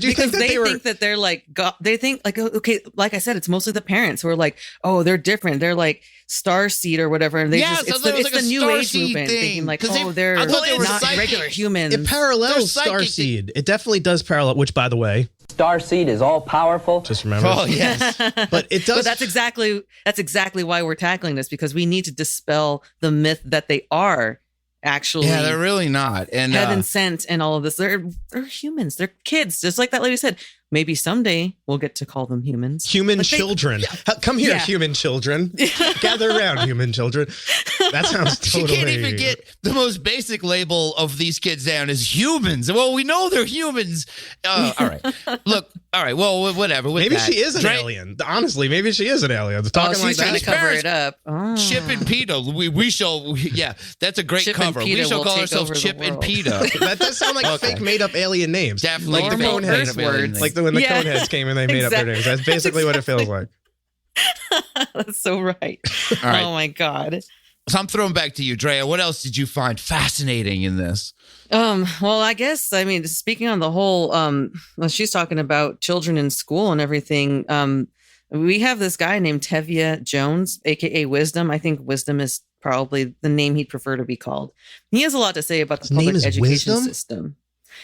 you think that they were? Think that they're like they think like, okay, like I said, it's mostly the parents who are like, oh, they're different. They're like Starseed or whatever. And they it's the new age movement thinking like, oh, they're not regular humans. It parallels Starseed. It definitely does parallel, which by the way, Starseed is all powerful. Just remember. Oh yes. But it does. But that's exactly why we're tackling this, because we need to dispel the myth that they are actually they're really not. And heaven sent and all of this. They're humans. They're kids. Just like that lady said. Maybe someday we'll get to call them humans. Human children. Come here, human children. Gather around, human children. That sounds totally... She can't even get the most basic label of these kids down as humans. Well, we know they're humans. All right. Look, all right. Well, whatever. With maybe that. she is an alien. Honestly, maybe she is an alien. Talking like she's trying that. to cover it up. Chip and PETA. We shall... Yeah, that's a great Chip cover. We shall call ourselves Chip and PETA. That does sound like fake made-up alien names. Definitely. Like the Coneheads. Words. Like when the Coneheads came and they made up their names. That's basically what it feels like. That's so right. All right. Oh my God. So I'm throwing back to you, Drea. What else did you find fascinating in this? Well, I guess, I mean, speaking on the whole, well, she's talking about children in school and everything. We have this guy named Tevye Jones, aka Wisdom. I think Wisdom is probably the name he'd prefer to be called. He has a lot to say about the public education system.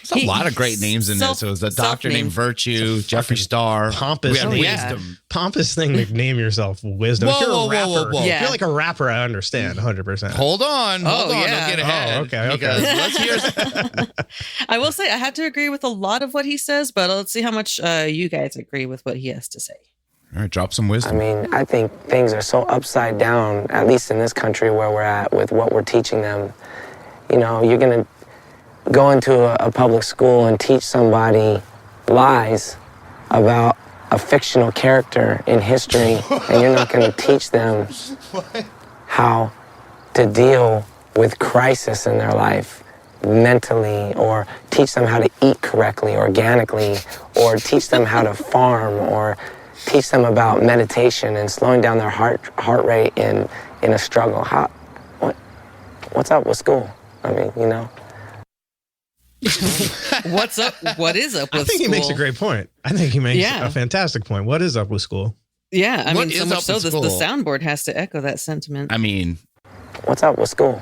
There's a lot of great names in this. It was a doctor named Virtue, Jeffree Star. Pompous Wisdom. Pompous thing to name yourself Wisdom. If you're a rapper, if you're like a rapper, I understand 100%. Hold on. Don't get ahead. Okay. Let's hear. I will say I have to agree with a lot of what he says, but let's see how much you guys agree with what he has to say. All right, drop some wisdom. I mean, I think things are so upside down, at least in this country where we're at, with what we're teaching them. You know, you're going to go into a public school and teach somebody lies about a fictional character in history, and you're not going to teach them how to deal with crisis in their life mentally, or teach them how to eat correctly, organically, or teach them how to farm, or teach them about meditation and slowing down their heart rate in a struggle. What's up with school? I mean, you know. What's up? What is up with school? I think he makes a great point. I think he makes a fantastic point. What is up with school? Yeah, I mean, so much so the school? soundboard has to echo that sentiment. I mean, what's up with school?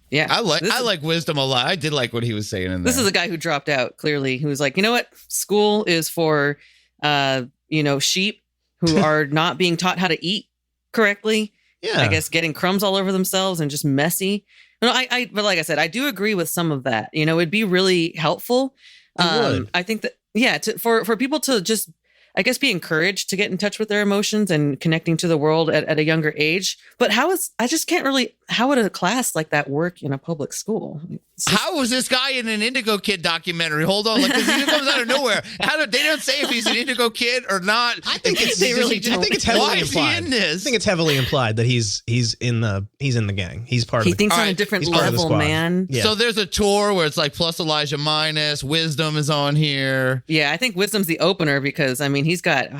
Yeah, I like Wisdom a lot. I did like what he was saying in there. This is a guy who dropped out. Clearly, who was like, you know what? School is for, sheep who are not being taught how to eat correctly. Yeah, I guess getting crumbs all over themselves and just messy. No, but like I said, I do agree with some of that. You know, it'd be really helpful. I think that, for people to just, I guess, be encouraged to get in touch with their emotions and connecting to the world at a younger age. But how would a class like that work in a public school? How was this guy in an Indigo Kid documentary? Hold on, because he comes out of nowhere. They don't say if he's an Indigo Kid or not. I think it's heavily implied. Why is he in this? I think it's heavily implied that he's in the gang. He's part of. He thinks on a different level, man. Yeah. So there's a tour where it's like plus Elijah minus Wisdom is on here. Yeah, I think Wisdom's the opener because I mean he's got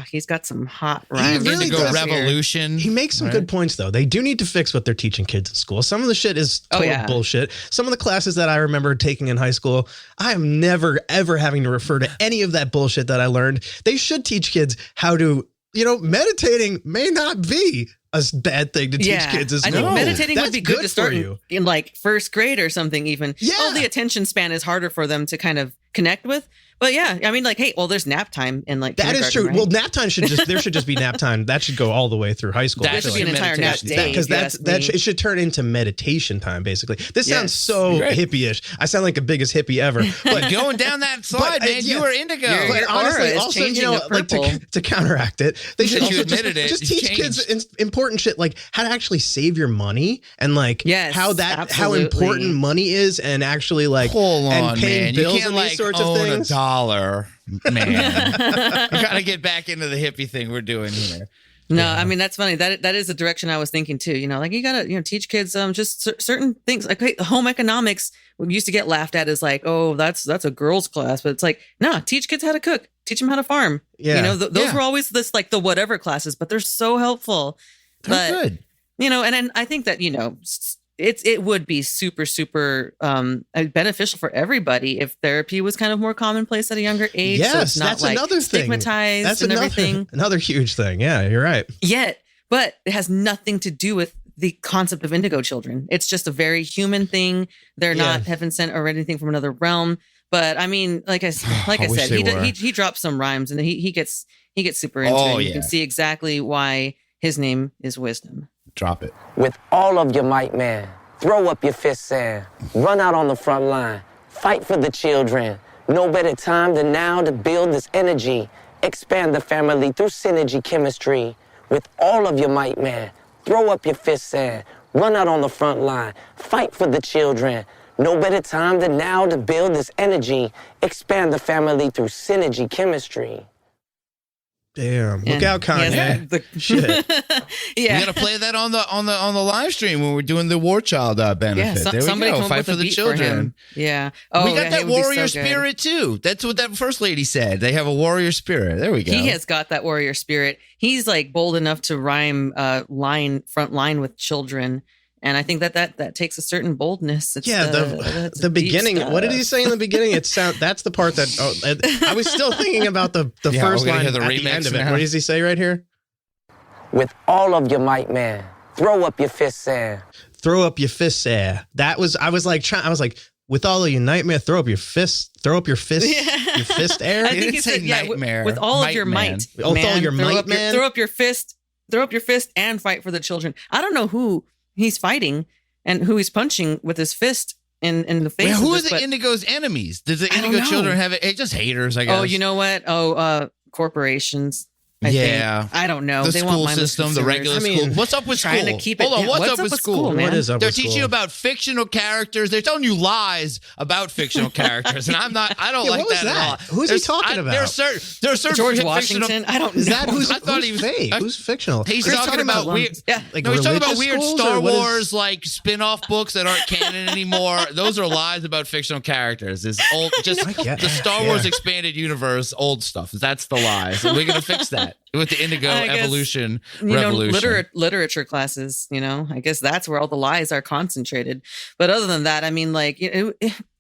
some hot rhymes. Indigo Revolution. He makes some good points though. They do need to fix what they're teaching kids in school. Some of the shit is total bullshit. Some of the classes that I remember taking in high school, I am never ever having to refer to any of that bullshit that I learned. They should teach kids how to, meditating may not be a bad thing to teach kids as well. I think meditating would be good to start in like first grade or something even. Yeah. The attention span is harder for them to kind of connect with. But yeah, I mean, like, hey, well, there's nap time in like That is true. right? Well, nap time should just be nap time. That should go all the way through high school. That should be an entire nap day. Because it should turn into meditation time, basically. This sounds so hippie-ish. I sound like the biggest hippie ever. But going down that slide, man, you are indigo. But honestly, also, like to counteract it, they should also just teach kids important shit, like how to actually save your money and like how important money is, and actually like and paying bills and these sorts of things. $1, man. You gotta get back into the hippie thing we're doing here. No, I mean, that's funny. That is the direction I was thinking too. You know, like you gotta teach kids just certain things. Like home economics we used to get laughed at as like, oh, that's a girls' class, but it's like, no, teach kids how to cook, teach them how to farm. Yeah, you know, those were always this like the whatever classes, but they're so helpful. They're good. You know, and I think that it would be super beneficial for everybody if therapy was kind of more commonplace at a younger age. Yes, so it's not that's like another thing. Stigmatized That's and everything. Another huge thing. Yeah, you're right. But it has nothing to do with the concept of indigo children. It's just a very human thing. They're not heaven sent or anything from another realm. But I mean, like I said, he drops some rhymes and he gets super into it. You can see exactly why his name is Wisdom. Drop it. With all of your might, man, throw up your fists and run out on the front line. Fight for the children. No better time than now to build this energy. Expand the family through synergy chemistry. With all of your might, man, throw up your fists and run out on the front line. Fight for the children. No better time than now to build this energy. Expand the family through synergy chemistry. Damn! Look out, Kanye! Shit. We gotta play that on the live stream when we're doing the War Child benefit. Yeah, there we somebody go. come up Fight with for a the beat children. For yeah. We got that warrior spirit too. That's what that first lady said. They have a warrior spirit. There we go. He has got that warrior spirit. He's like bold enough to rhyme front line with children. And I think that takes a certain boldness. It's the beginning. What did he say in the beginning? That's the part that I was still thinking about the first line at the end of it. What does he say right here? With all of your might, man, throw up your fists and throw up your fists air. I was like, with all of your nightmare, throw up your fist air. I think he said, nightmare. With all of your might, with all your might, man. Throw up your fist and fight for the children. I don't know who he's fighting and who he's punching with his fist in the face. Who are the Indigo's enemies? Does the Indigo Children have it? Just haters, I guess. Oh, you know what? Corporations. I think. I don't know. The They school want mindless system, the regular school. What's up with trying school? to keep it. Hold on, what's up with school? Man? What is up They're with teaching school? you about fictional characters. They're telling you lies about fictional characters, and I don't like that at all. Who's he talking about? There are certain George fictional. Washington. I don't know. Is that who's I thought he was fake? Who's fictional? He's talking about weird. Like No, he's talking about religious weird schools, Star or what is- Wars like spin-off books that aren't canon anymore. Those are lies about fictional characters. It's old, just the Star Wars expanded universe, old stuff. That's the lies. And we're gonna fix that with the Indigo Evolution Revolution. Literature classes. I guess that's where all the lies are concentrated. But other than that, I mean, like,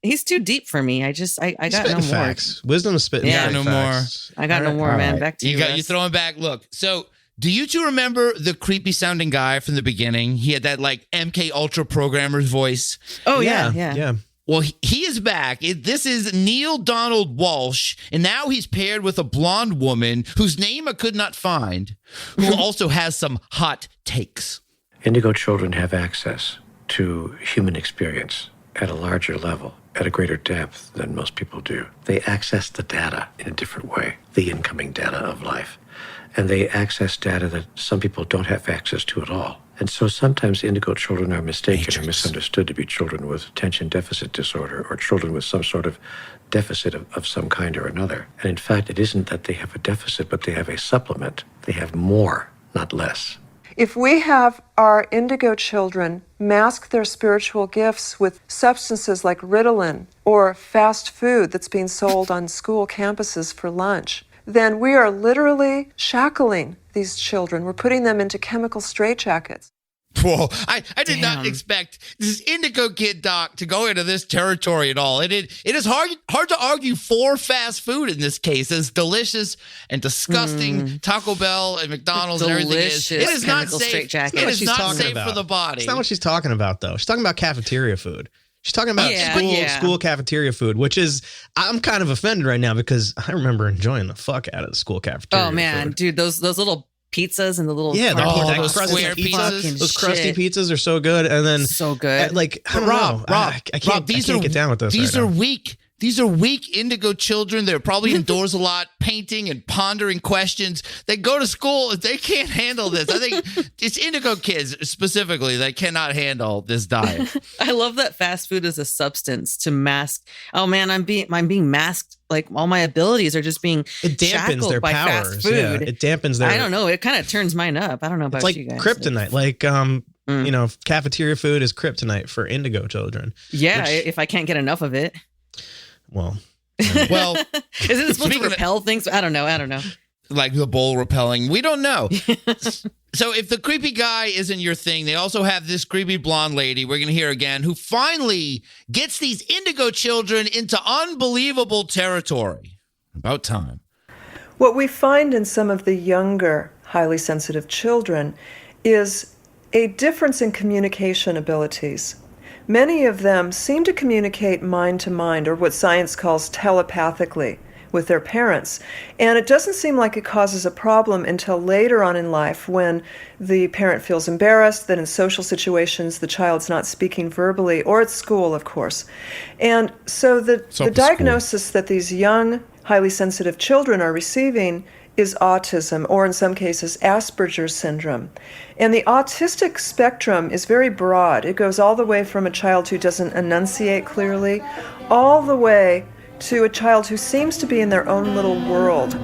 he's too deep for me. I got no more. Facts. Wisdom is spitting. Yeah, no facts. I got no more, man. Back to you. You're throwing back. Look, so do you two remember the creepy sounding guy from the beginning? He had that like MK Ultra programmer's voice. Oh yeah. Well, he is back. This is Neil Donald Walsh, and now he's paired with a blonde woman whose name I could not find, who also has some hot takes. Indigo children have access to human experience at a larger level, at a greater depth than most people do. They access the data in a different way, the incoming data of life. And they access data that some people don't have access to at all. And so sometimes indigo children are mistaken or misunderstood to be children with attention deficit disorder or children with some sort of deficit of some kind or another. And in fact, it isn't that they have a deficit, but they have a supplement. They have more, not less. If we have our indigo children mask their spiritual gifts with substances like Ritalin or fast food that's being sold on school campuses for lunch, then we are literally shackling these children. We're putting them into chemical straitjackets. Whoa, I did not expect this Indigo Kid doc to go into this territory at all. It is hard to argue for fast food in this case. As delicious and disgusting Taco Bell and McDonald's and everything is. It is not safe. It is not safe for the body. It's not what she's talking about, though. She's talking about cafeteria food. She's talking about school cafeteria food, which is, I'm kind of offended right now because I remember enjoying the fuck out of the school cafeteria. Oh man, food. dude, those little pizzas and the little those crusty pizzas. Those crusty pizzas are so good, and then so good. Like I don't know. I can't get down with this. These right are now. weak. These are weak Indigo children. They're probably indoors a lot, painting and pondering questions. They go to school. They can't handle this. I think it's Indigo kids specifically that cannot handle this diet. I love that fast food is a substance to mask. Oh man, I'm being masked. Like all my abilities are just being dampens their by powers. fast food. Yeah, it dampens their. I don't know. It kind of turns mine up. I don't know about It's like you guys. kryptonite. Like you know, cafeteria food is kryptonite for Indigo children. Yeah, if I can't get enough of it. Well, well, is it supposed to repel things? I don't know. Like the bowl repelling. We don't know. So if the creepy guy isn't your thing, they also have this creepy blonde lady we're going to hear again who finally gets these Indigo children into unbelievable territory. About time. What we find in some of the younger, highly sensitive children is a difference in communication abilities. Many of them seem to communicate mind to mind, or what science calls telepathically, with their parents. And it doesn't seem like it causes a problem until later on in life when the parent feels embarrassed that in social situations the child's not speaking verbally, or at school, of course. And so the diagnosis that these young, highly sensitive children are receiving is autism, or in some cases, Asperger's syndrome. And the autistic spectrum is very broad. It goes all the way from a child who doesn't enunciate clearly, all the way to a child who seems to be in their own little world.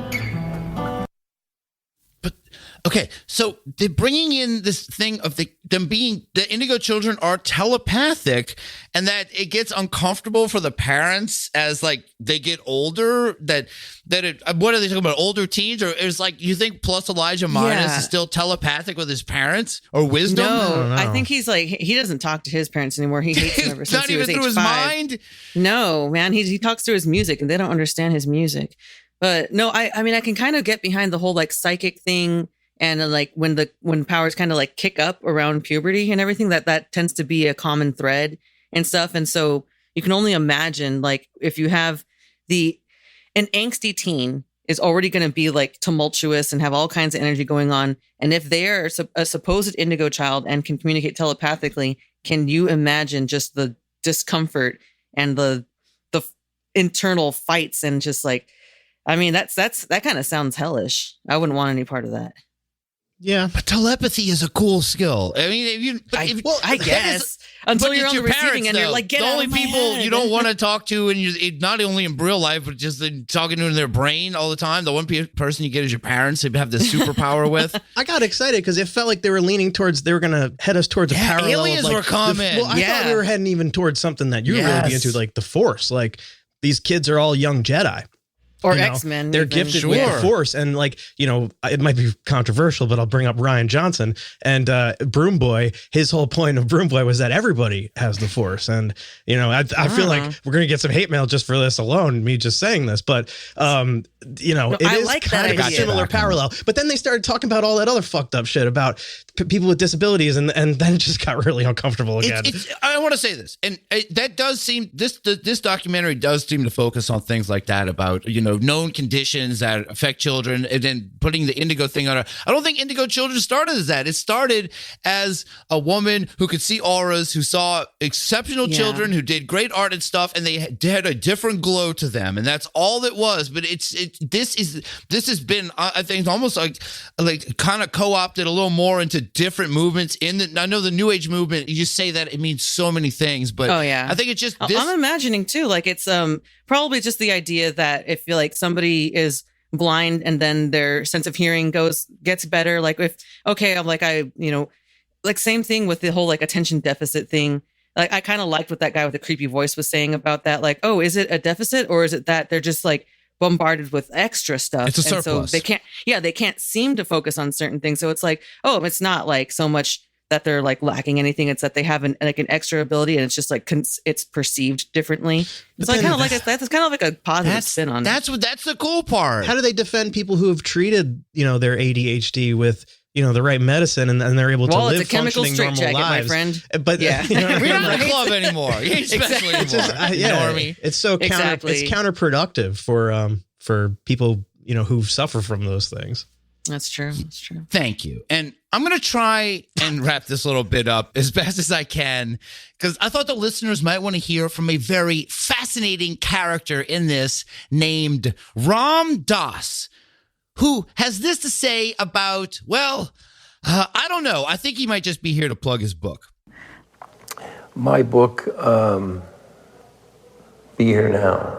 Okay, so they're bringing in this thing of the Indigo children are telepathic, and that it gets uncomfortable for the parents as like they get older. What are they talking about? Older teens, or is like you think plus Elijah Minus is still telepathic with his parents or wisdom? No, I think he's like he doesn't talk to his parents anymore. He hates them ever since Not he even was age through his 5. mind. No, man, he talks through his music, and they don't understand his music. But no, I mean I can kind of get behind the whole like psychic thing. And like when powers kind of like kick up around puberty and everything, that tends to be a common thread and stuff. And so you can only imagine like if you have an angsty teen is already going to be like tumultuous and have all kinds of energy going on. And if they are a supposed Indigo child and can communicate telepathically, can you imagine just the discomfort and the internal fights and just like, I mean, that kind of sounds hellish. I wouldn't want any part of that. Yeah, but telepathy is a cool skill. I mean, I guess until you're on the receiving end, you're like, get the out only of my people head. you don't want to talk to, and you not only in real life, but just talking to in their brain all the time. The one person you get is your parents. You have this superpower with. I got excited because it felt like they were leaning towards. They were going to head us towards a parallel. Aliens like, were coming. I thought we were heading even towards something that you would really be into, like the Force. Like these kids are all young Jedi. Or X-Men. They're even. gifted with the Force. And like, it might be controversial, but I'll bring up Ryan Johnson and Broom Boy. His whole point of Broom Boy was that everybody has the Force. And, I feel like we're going to get some hate mail just for this alone, me just saying this. But, it is like kind of a similar parallel. But then they started talking about all that other fucked up shit about people with disabilities. And then it just got really uncomfortable again. I want to say this. And that does seem, this documentary does seem to focus on things like that about, known conditions that affect children, and then putting the Indigo thing on. I don't think Indigo Children started as that. It started as a woman who could see auras, who saw exceptional children, who did great art and stuff, and they had a different glow to them, and that's all it was. But this has been, I think, almost like kind of co-opted a little more into different movements. I know the New Age movement. You just say that it means so many things, but I think it's just. I'm imagining too, like it's probably just the idea that if you like somebody is blind and then their sense of hearing gets better, like I'm like like same thing with the whole like attention deficit thing. Like I kind of liked what that guy with the creepy voice was saying about that. Like, oh, is it a deficit or is it that they're just like bombarded with extra stuff? It's a surplus. And so they can't seem to focus on certain things. So it's like, oh, it's not like so much that they're like lacking anything. It's that they have an extra ability, and it's just like it's perceived differently. It's like kind of like that's kind of like a positive spin on it. That's the cool part. How do they defend people who have treated their ADHD with the right medicine, and they're able to Well, live it's a chemical functioning normal straitjacket, my lives. friend. But Yeah. We're not in a club anymore. You ain't special anymore. It's just, Normie. it's so Exactly. it's counterproductive for people who suffer from those things. That's true. That's true. Thank you. And I'm going to try and wrap this little bit up as best as I can, because I thought the listeners might want to hear from a very fascinating character in this named Ram Dass, who has this to say about, I don't know. I think he might just be here to plug his book. My book, Be Here Now,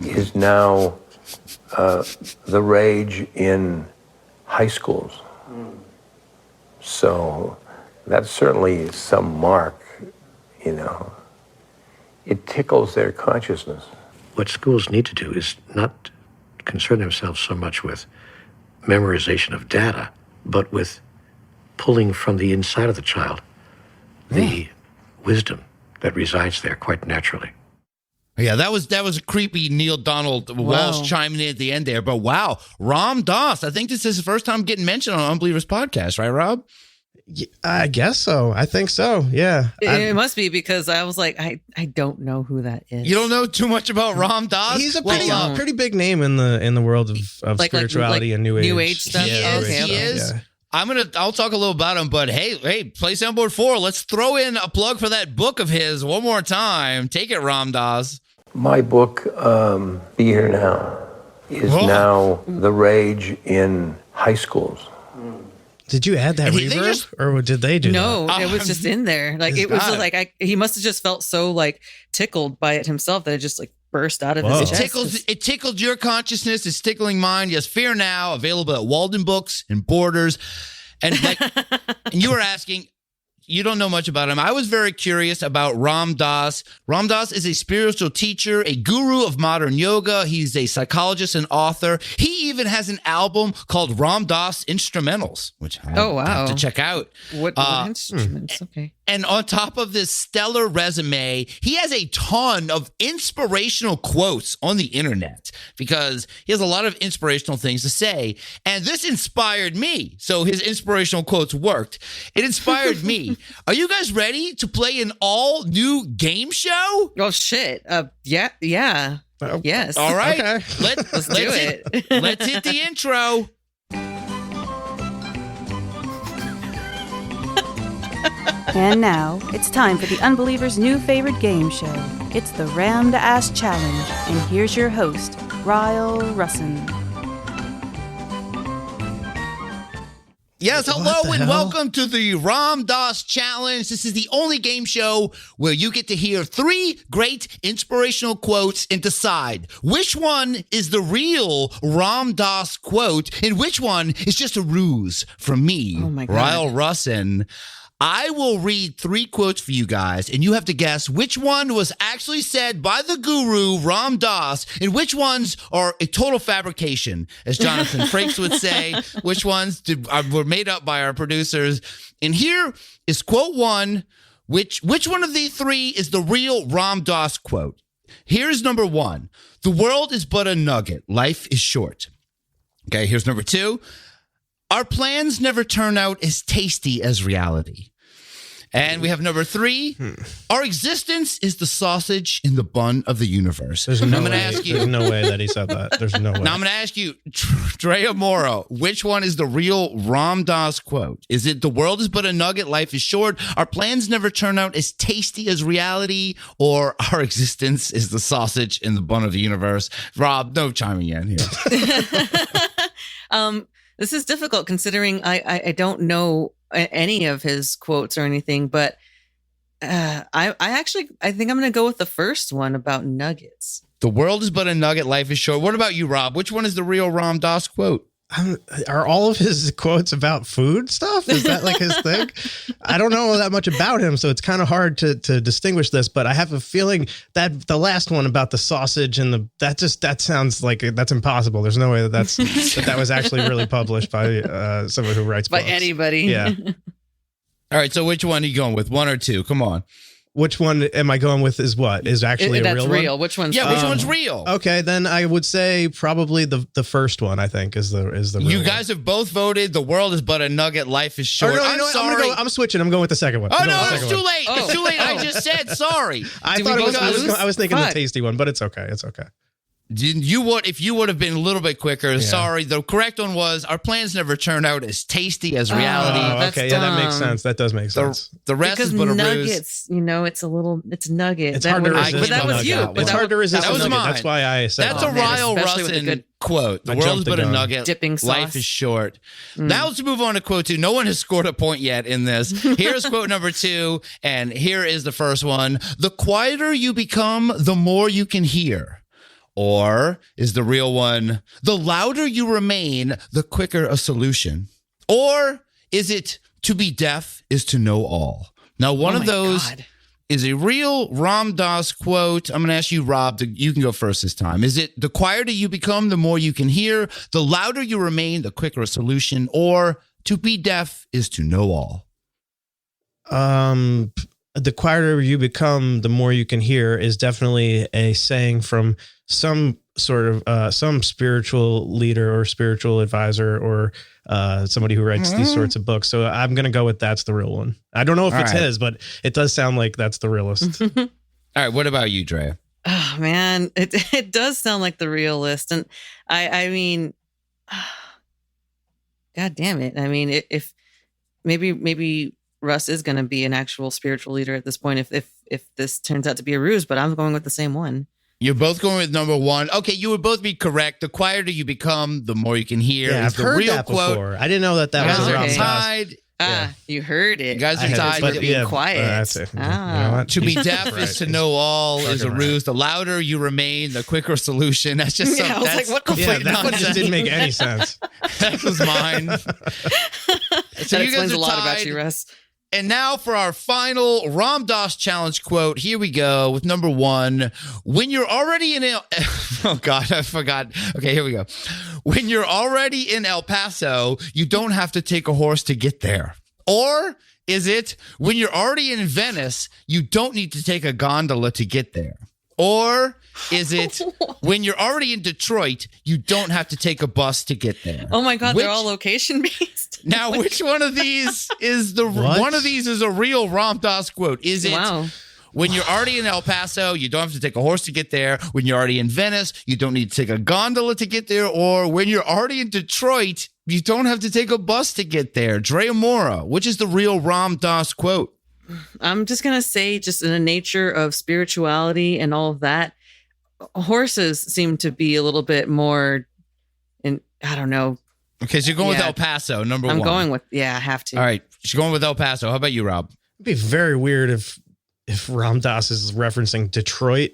is now the rage in high schools. So that's certainly some mark, It tickles their consciousness. What schools need to do is not concern themselves so much with memorization of data, but with pulling from the inside of the child the wisdom that resides there quite naturally. Yeah, that was a creepy Neil Donald Walsh chiming in at the end there. But wow, Ram Dass. I think this is his first time getting mentioned on Unbelievers podcast, right, Rob? I guess so. I think so. Yeah. It must be, because I was like, I don't know who that is. You don't know too much about Ram Dass? He's a pretty big name in the world of spirituality and new age stuff. He is. Yeah. I'll talk a little about him, but hey, play Soundboard 4. Let's throw in a plug for that book of his one more time. Take it, Ram Dass. My book, Be Here Now, is now the rage in high schools. Did you add that reverb, or did they do No, that? it was just in there. Like, it was just like, he must have just felt so like tickled by it himself that it just like burst out of his chest. It tickled your consciousness. It's tickling mine. Yes, Fear Now, available at Walden Books and Borders. And and you were asking, you don't know much about him. I was very curious about Ram Dass. Ram Dass is a spiritual teacher, a guru of modern yoga. He's a psychologist and author. He even has an album called Ram Dass Instrumentals, which I have to check out. What instruments? Okay. And on top of this stellar resume, he has a ton of inspirational quotes on the internet because he has a lot of inspirational things to say. And this inspired me. So his inspirational quotes worked. It inspired me. Are you guys ready to play an all new game show? Oh, shit. Yeah. Yes. All right. Okay. Let's do it. Let's hit the intro. And now, it's time for the Unbelievers' new favorite game show. It's the Ram to Ass Challenge, and here's your host, Ryle Russin. Yes, hello and welcome to the Ram Dass Challenge. This is the only game show where you get to hear 3 great inspirational quotes and decide which one is the real Ram Dass quote and which one is just a ruse from me, Ryle Russin. I will read 3 quotes for you guys, and you have to guess which one was actually said by the guru, Ram Dass, and which ones are a total fabrication, as Jonathan Frakes would say, which ones were made up by our producers. And here is quote 1. Which one of these 3 is the real Ram Dass quote? Here's number 1. The world is but a nugget. Life is short. Okay, here's number 2. Our plans never turn out as tasty as reality. And we have number 3. Our existence is the sausage in the bun of the universe. There's no way that he said that. There's no way. Now I'm going to ask you, Drea, Mora, which one is the real Ram Dass quote? Is it the world is but a nugget, life is short, our plans never turn out as tasty as reality, or our existence is the sausage in the bun of the universe? Rob, no chiming in here. This is difficult considering I don't know any of his quotes or anything, but I think I'm going to go with the first one about nuggets. The world is but a nugget, life is short. What about you, Rob? Which one is the real Ram Dass quote? Are all of his quotes about food stuff? Is that like his thing? I don't know that much about him, so it's kind of hard to distinguish this, but I have a feeling that the last one about the sausage and that sounds like that's impossible. There's no way that was actually really published by someone who writes by books. anybody. Yeah. All right, so which one are you going with? 1 or 2? Come on. Which one am I going with? Is what is actually a That's real real. one? Which one's Yeah, which one's real? Okay, then I would say probably the first one. I think is the real You one. guys have both voted. The world is but a nugget. Life is short. Or no, you I'm know what? sorry. I'm switching. I'm going with the second one. Oh I'm going no, with the it's second too one. late. It's too late. I just said sorry. I thought it was. I was thinking the tasty one, but it's okay. It's okay. You would if you would have been a little bit quicker. Sorry. The correct one was our plans never turn out as tasty as reality. Okay, yeah, that makes sense. That does make sense. The rest because is but a nuggets, ruse. it's nugget. It's hard to resist. But that was you. It's hard to resist. That was nugget. mine. That's why I said That's a Ryle Russin quote. The I world is jumped the but a gun. nugget. Dipping sauce. Life is short. Now let's move on to quote 2. No one has scored a point yet in this. Here's quote number 2, and here is the first one. The quieter you become, the more you can hear. Or is the real one, the louder you remain, the quicker a solution? Or is it to be deaf is to know all? Now, one of those is a real Ram Dass quote. I'm going to ask you, Rob, you can go first this time. Is it the quieter you become, the more you can hear, the louder you remain, the quicker a solution, or to be deaf is to know all? The quieter you become, the more you can hear is definitely a saying from some sort of some spiritual leader or spiritual advisor or somebody who writes these sorts of books. So I'm going to go with that's the real one. I don't know if it's his, but it does sound like that's the realist. All right. What about you, Drea? Oh man, it does sound like the realist, and I mean, God damn it! I mean, if maybe Rus is going to be an actual spiritual leader at this point, if this turns out to be a ruse, but I'm going with the same one. You're both going with number 1. Okay, you would both be correct. The quieter you become, the more you can hear. Yeah, is I've the heard real that quote. before. I didn't know that You guys was are Ram Dass. tied. You heard it. You guys are tied. But being quiet. That's it. You know what? To be deaf is to know all is a ruse. The louder you remain, the quicker solution. That's just Yeah, I was that's like, what the complete that one nonsense. just didn't make any sense. That was mine. That explains a lot about you, Russ. And now for our final Ram Dass challenge quote. Here we go with number 1. When you're already in oh God, I forgot. Okay, here we go. When you're already in El Paso, you don't have to take a horse to get there. Or is it when you're already in Venice, you don't need to take a gondola to get there? Or is it when you're already in Detroit, you don't have to take a bus to get there? Oh my God, they're all location based. Now, which one of these is one of these is a real Ram Dass quote? Is it when you're already in El Paso, you don't have to take a horse to get there? When you're already in Venice, you don't need to take a gondola to get there? Or when you're already in Detroit, you don't have to take a bus to get there? Drea Mora, which is the real Ram Dass quote? I'm just going to say, just in the nature of spirituality and all of that, horses seem to be a little bit more, I don't know. Okay, so you're going with El Paso, number 1. I'm going with, I have to. All right, she's going with El Paso. How about you, Rob? It'd be very weird if Ram Dass is referencing Detroit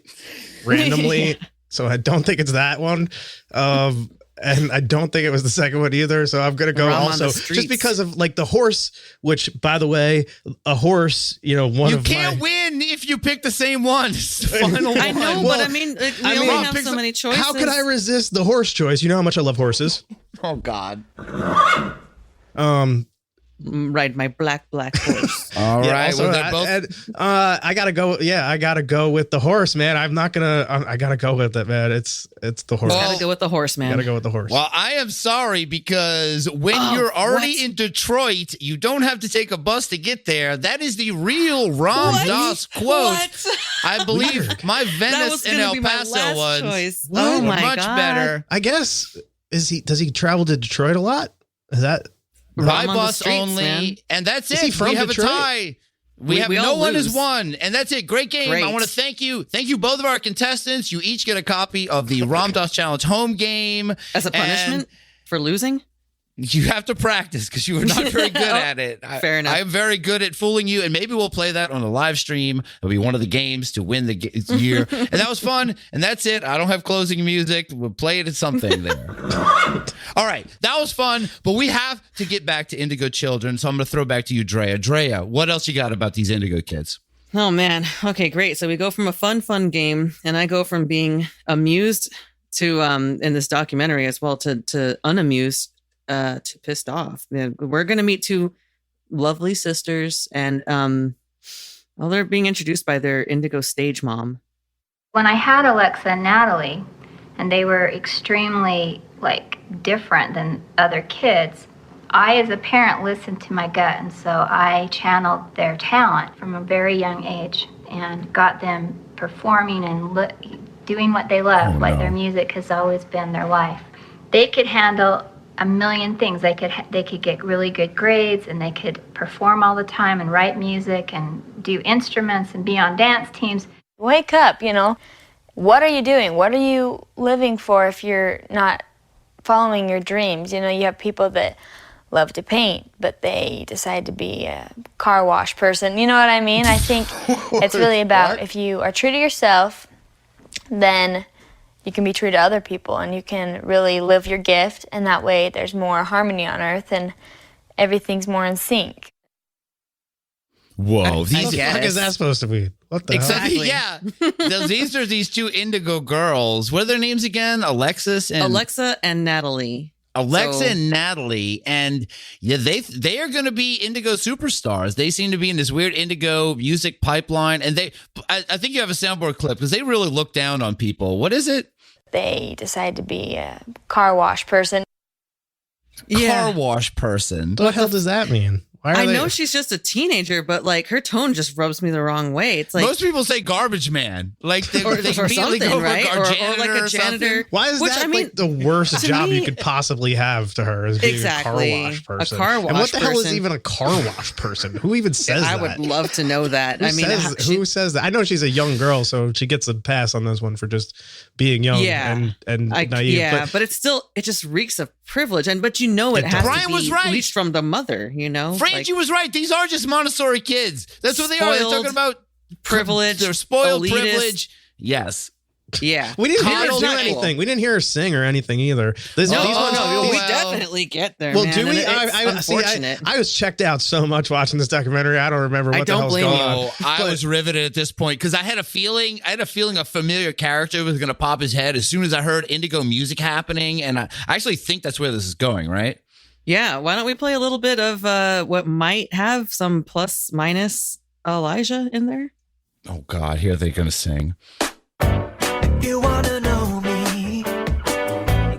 randomly. Yeah. So I don't think it's that one. And I don't think it was the second one either. So I'm going to go Ram on also the streets. just because of like the horse, which by the way, a horse, You can't win if you pick the same one. It's the final I one. know, but I mean, we only have so many choices. How could I resist the horse choice? You know how much I love horses. Oh God. Ride my black horse. All right. Also, Well, they're both. I gotta go. Yeah, I gotta go with the horse, man. I'm not gonna. I gotta go with it, man. It's the horse. Gotta go with the horse, man. Gotta go with the horse. Well, I am sorry because when you're already in Detroit, you don't have to take a bus to get there. That is the real Ram Dass quote. I believe my Venice and El Paso ones Oh were my much God. better. I guess does he travel to Detroit a lot? Is that By Ram on the bus streets, only, man. and that's Is it. he from We have Detroit? a tie. We have we no all one lose. has won, and that's it. Great game. Great. I want to thank you. Thank you, both of our contestants. You each get a copy of the Ram Dass Challenge home game. As a punishment for losing? You have to practice because you were not very good at it. Fair enough. I'm very good at fooling you, and maybe we'll play that on a live stream. It'll be one of the games to win the year. And that was fun, and that's it. I don't have closing music. We'll play it at something there. All right, that was fun, but we have to get back to Indigo Children, so I'm going to throw back to you, Drea. Drea, what else you got about these Indigo kids? Oh man. Okay, great. So we go from a fun game, and I go from being amused to in this documentary as well to unamused, to pissed off. We're gonna meet two lovely sisters, and Well, they're being introduced by their Indigo stage mom. When I had Alexa and Natalie, and they were extremely different than other kids, I as a parent listened to my gut, and so I channeled their talent from a very young age and got them performing and doing what they love. Their music has always been their life. They could handle a million things. They could get really good grades, and they could perform all the time and write music and do instruments and be on dance teams. Wake up, What are you doing? What are you living for if you're not following your dreams? You have people that love to paint, but they decide to be a car wash person. You know what I mean? I think it's really about if you are true to yourself, then you can be true to other people, and you can really live your gift, and that way there's more harmony on earth and everything's more in sync. Whoa, What the fuck is that supposed to be? What the Exactly. hell? Yeah. These are these two Indigo girls. What are their names again? Alexa and Natalie. Alexa and Natalie, and yeah, they are going to be Indigo superstars. They seem to be in this weird Indigo music pipeline, and I think you have a soundboard clip because they really look down on people. What is it? They decide to be a car wash person. Car wash person. What the hell does that mean? I know she's just a teenager, but her tone just rubs me the wrong way. It's like most people say garbage man, or something, right? Or like a janitor. Why is that the worst job you could possibly have to her? Is being a car wash person. A car wash and what the hell is person. even a car wash person? Who even says that? I would love to know that. Who says that? I know she's a young girl, so she gets a pass on this one for just being young and naive. Yeah, but it just reeks of privilege, but it has Brian to be was right. leached from the mother, Frangie was right. These are just Montessori kids. That's what they are. They're talking about privilege. They're spoiled elitist. Privilege. Yes. Yeah. We didn't hear her do anything. We didn't hear her sing or anything either. We definitely get there. Well, man, do we? It's unfortunate. I was checked out so much watching this documentary. I don't remember what the hell's going on. I was riveted at this point because I had a feeling a familiar character was going to pop his head as soon as I heard Indigo music happening, and I actually think that's where this is going, right? Yeah. Why don't we play a little bit of what might have some plus minus Elijah in there? Oh God, here they're going to sing. You wanna know me? You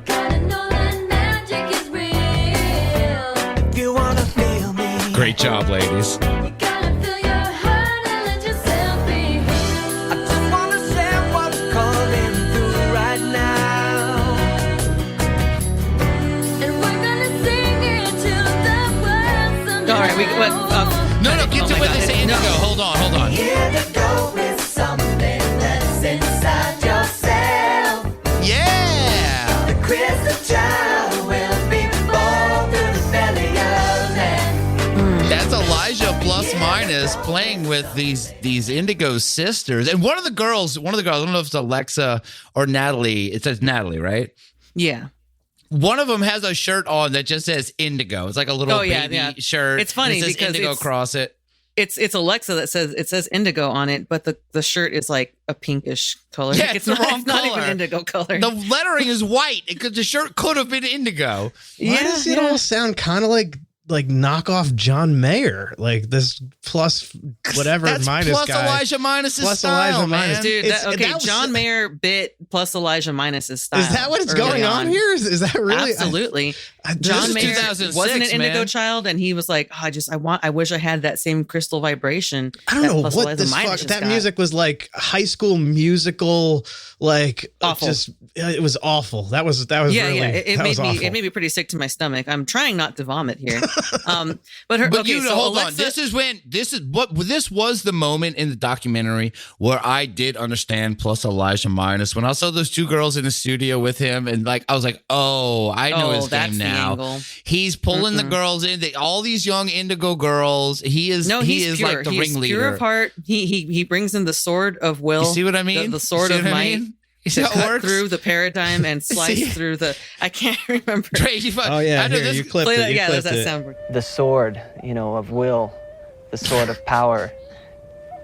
gotta know that magic is real. You wanna feel me? Great job, ladies. You gotta feel your heart and let yourself be healed. I just wanna say what's coming through right now. And we're gonna sing it till the world somehow. All right, No, get to where they say Indigo. Hold on. Indigo is something that's inside yourself. Yeah. The crystal child will be born through the belly of man. That's Elijah plus minus playing with these Indigo sisters. And one of the girls, I don't know if it's Alexa or Natalie. It says Natalie, right? Yeah. One of them has a shirt on that just says Indigo. It's like a little baby shirt. It's funny it says because Indigo across it. It's Alexa that says Indigo on it, but the shirt is like a pinkish color. Yeah, Like, it's the wrong it's not color. even Indigo color. The lettering is white because the shirt could have been Indigo. Why does it all sound kind of like knockoff John Mayer, like this plus whatever That's minus plus guy. Elijah minus his Plus style, Elijah man. minus. Dude, That was- John Mayer bit plus Elijah minus his style. Is that what it's early going on here? Is that really? Absolutely. This John is Mayer 2006, wasn't an Indigo man. Child, and he was like, I wish I had that same crystal vibration. I don't that know plus what Elijah this Minus fuck. just That got. music was like High School Musical, like Awful. Just it was awful. That was Yeah, really, yeah. It that made was me awful. it made me pretty sick to my stomach. I'm trying not to vomit here. But But okay, you know, so hold on. Alexa, This was the moment in the documentary where I did understand plus Elijah minus when I saw those two girls in the studio with him, and like I was like, oh, I know his that's game the now. angle. He's pulling the girls in. All these young Indigo girls. He's pure. like the He's ringleader. pure of heart. He brings in the sword of will. You see what I mean? The sword See of what I might. mean? You see To how it cut works? through the paradigm and slice through the. I can't remember. Oh yeah, I know here, this- you clipped Play it. that, You yeah, there's clipped that it. soundboard. The sword, of will, the sword of power.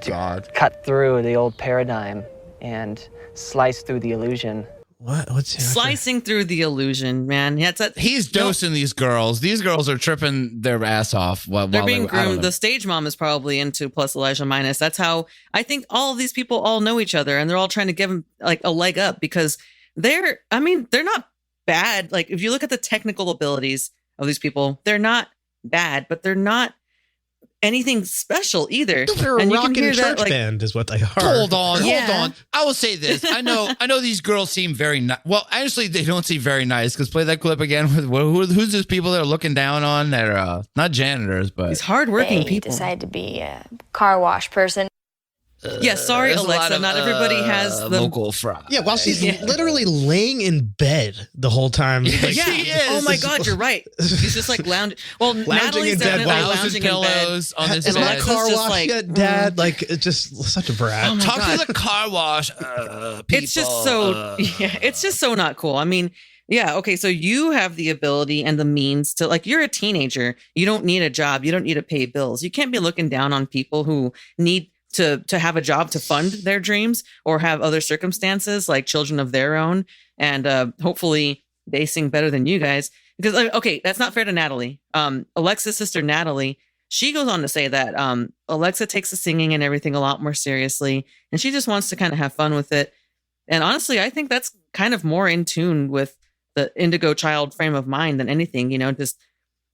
To God. cut through the old paradigm and slice through the illusion. What's slicing through the illusion, man? Yeah, he's dosing these girls. These girls are tripping their ass off while they're being I don't groomed. know. The stage mom is probably into plus Elijah minus. That's how I think all of these people all know each other, and they're all trying to give them like a leg up because they're not bad. Like if you look at the technical abilities of these people, they're not bad, but they're not anything special either. They're a rockin' church band is what they are. Hold on. I will say this. I know these girls seem very nice. Well, actually, they don't seem very nice because play that clip again. Who's those people that are looking down on that are not janitors, but these hardworking They people. decide to be a car wash person. Yeah, sorry, there's a lot Alexa. of, Not everybody has the vocal fry. Yeah, while she's literally laying in bed the whole time. Like, yeah. She is. Oh my God, you're right. She's just like lounging. Well, Natalie's in bed, definitely lounging lounging pillows in bed. on this Is bed. my car just wash like, yet, Dad? Like, it's just such a brat. Talk God. to the car wash. It's just so it's just so not cool. I mean, yeah, okay, so you have the ability and the means to, like, you're a teenager. You don't need a job. You don't need to pay bills. You can't be looking down on people who need to have a job to fund their dreams or have other circumstances like children of their own. And hopefully they sing better than you guys. Because, okay, that's not fair to Natalie. Alexa's sister, Natalie, she goes on to say that Alexa takes the singing and everything a lot more seriously. And she just wants to kind of have fun with it. And honestly, I think that's kind of more in tune with the Indigo Child frame of mind than anything, just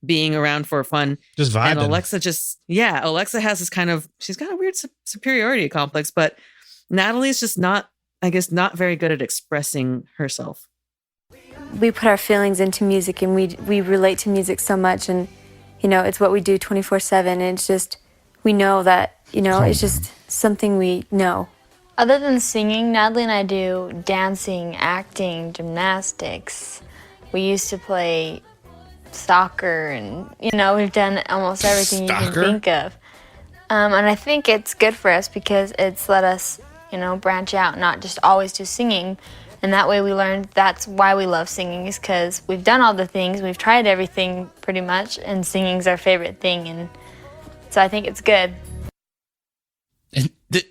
being around for fun. Just vibing. And Alexa has this kind of, she's got a weird superiority complex, but Natalie's just not very good at expressing herself. We put our feelings into music and we relate to music so much, and it's what we do 24/7, and it's just, we know that, it's just something we know. Other than singing, Natalie and I do dancing, acting, gymnastics. We used to play soccer, and we've done almost everything you can think of. And I think it's good for us because it's let us, branch out, not just always do singing. And that way we learned that's why we love singing, is because we've done all the things, we've tried everything pretty much, and singing's our favorite thing. And so I think it's good.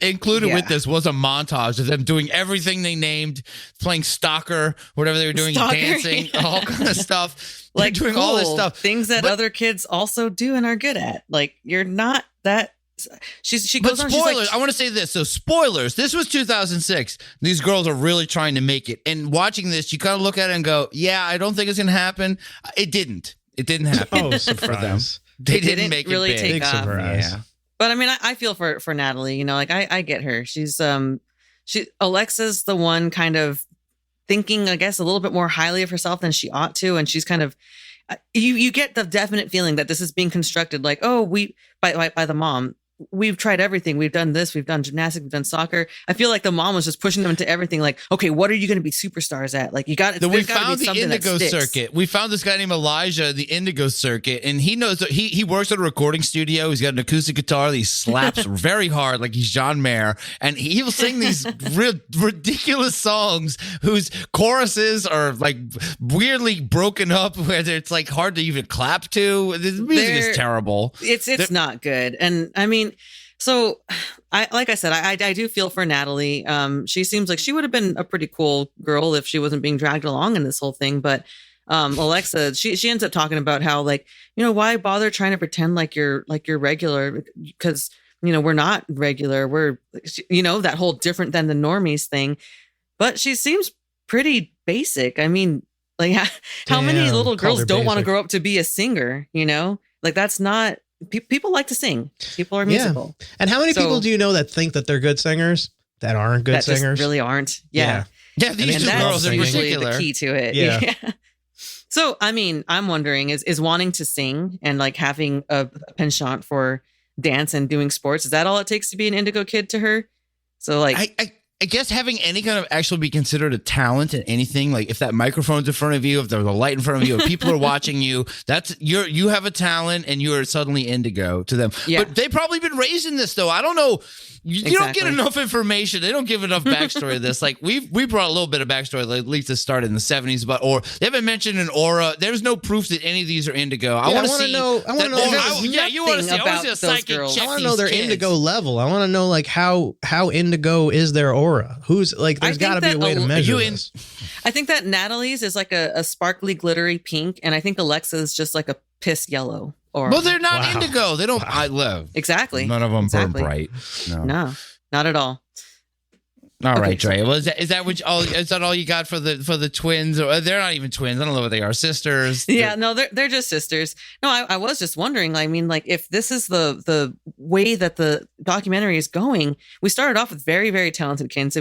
Included with this was a montage of them doing everything they named, playing stalker, whatever they were doing, dancing, all kind of stuff. Like doing cool all this stuff. Things that other kids also do and are good at. Like, you're not that. She goes on. Spoilers. She's like, I want to say this. So spoilers. This was 2006. These girls are really trying to make it. And watching this, you kind of look at it and go, "Yeah, I don't think it's going to happen." It didn't. It didn't happen. Oh, surprise! They didn't make really it big. take off. Surprise. Yeah. But I mean, I feel for Natalie. Like I get her. She's Alexa's the one kind of thinking, I guess, a little bit more highly of herself than she ought to, and she's kind of. You get the definite feeling that this is being constructed like, oh, by the mom. We've tried everything. We've done this. We've done gymnastics. We've done soccer. I feel like the mom was just pushing them into everything. Like, okay, what are you going to be superstars at? Like, you got. We found the Indigo circuit. We found this guy named Elijah, the Indigo circuit, and he knows that he works at a recording studio. He's got an acoustic guitar that he slaps very hard, like he's John Mayer, and he will sing these ridiculous songs whose choruses are like weirdly broken up, where it's like hard to even clap to. The music is terrible. It's not good, and I mean. So, like I said, I do feel for Natalie. She seems like she would have been a pretty cool girl if she wasn't being dragged along in this whole thing. But Alexa, she ends up talking about how, like, why bother trying to pretend like you're regular, because we're not regular. We're that whole different than the normies thing. But she seems pretty basic. I mean, like how many little girls don't want to grow up to be a singer? Like that's not. People like to sing. People are musical. Yeah. And how many people do you know that think that they're good singers that aren't good singers? Just really aren't. Yeah. These two girls in particular. The key to it. Yeah. So, I mean, I'm wondering is wanting to sing and like having a penchant for dance and doing sports, is that all it takes to be an Indigo kid to her? So like I guess having any kind of actually be considered a talent in anything, like if that microphone's in front of you, if there's a light in front of you, if people are watching you, you have a talent and you are suddenly Indigo to them. Yeah. But they've probably been raised in this though. I don't know. You don't get enough information. They don't give enough backstory of this. Like we brought a little bit of backstory, like, at least it started in the 70s, but or they haven't mentioned an aura. There's no proof that any of these are indigo. I want to know. I want to know. Yeah, you want to see. I want to see a psychic check. I want to know their indigo level. I want to know like how indigo is their aura. Who's like? There's got to be a way to measure this. I think that Natalie's is like a sparkly, glittery pink, and I think Alexa's just like a piss yellow. Well, they're not indigo. They don't. I live exactly. None of them burn bright. No, not at all. All right, Drea. Well, is that what? Is that all you got for the twins? Or they're not even twins. I don't know what they are. Sisters. Yeah, no, they're just sisters. No, I was just wondering. I mean, like, if this is the way that the documentary is going, we started off with very, very talented kids,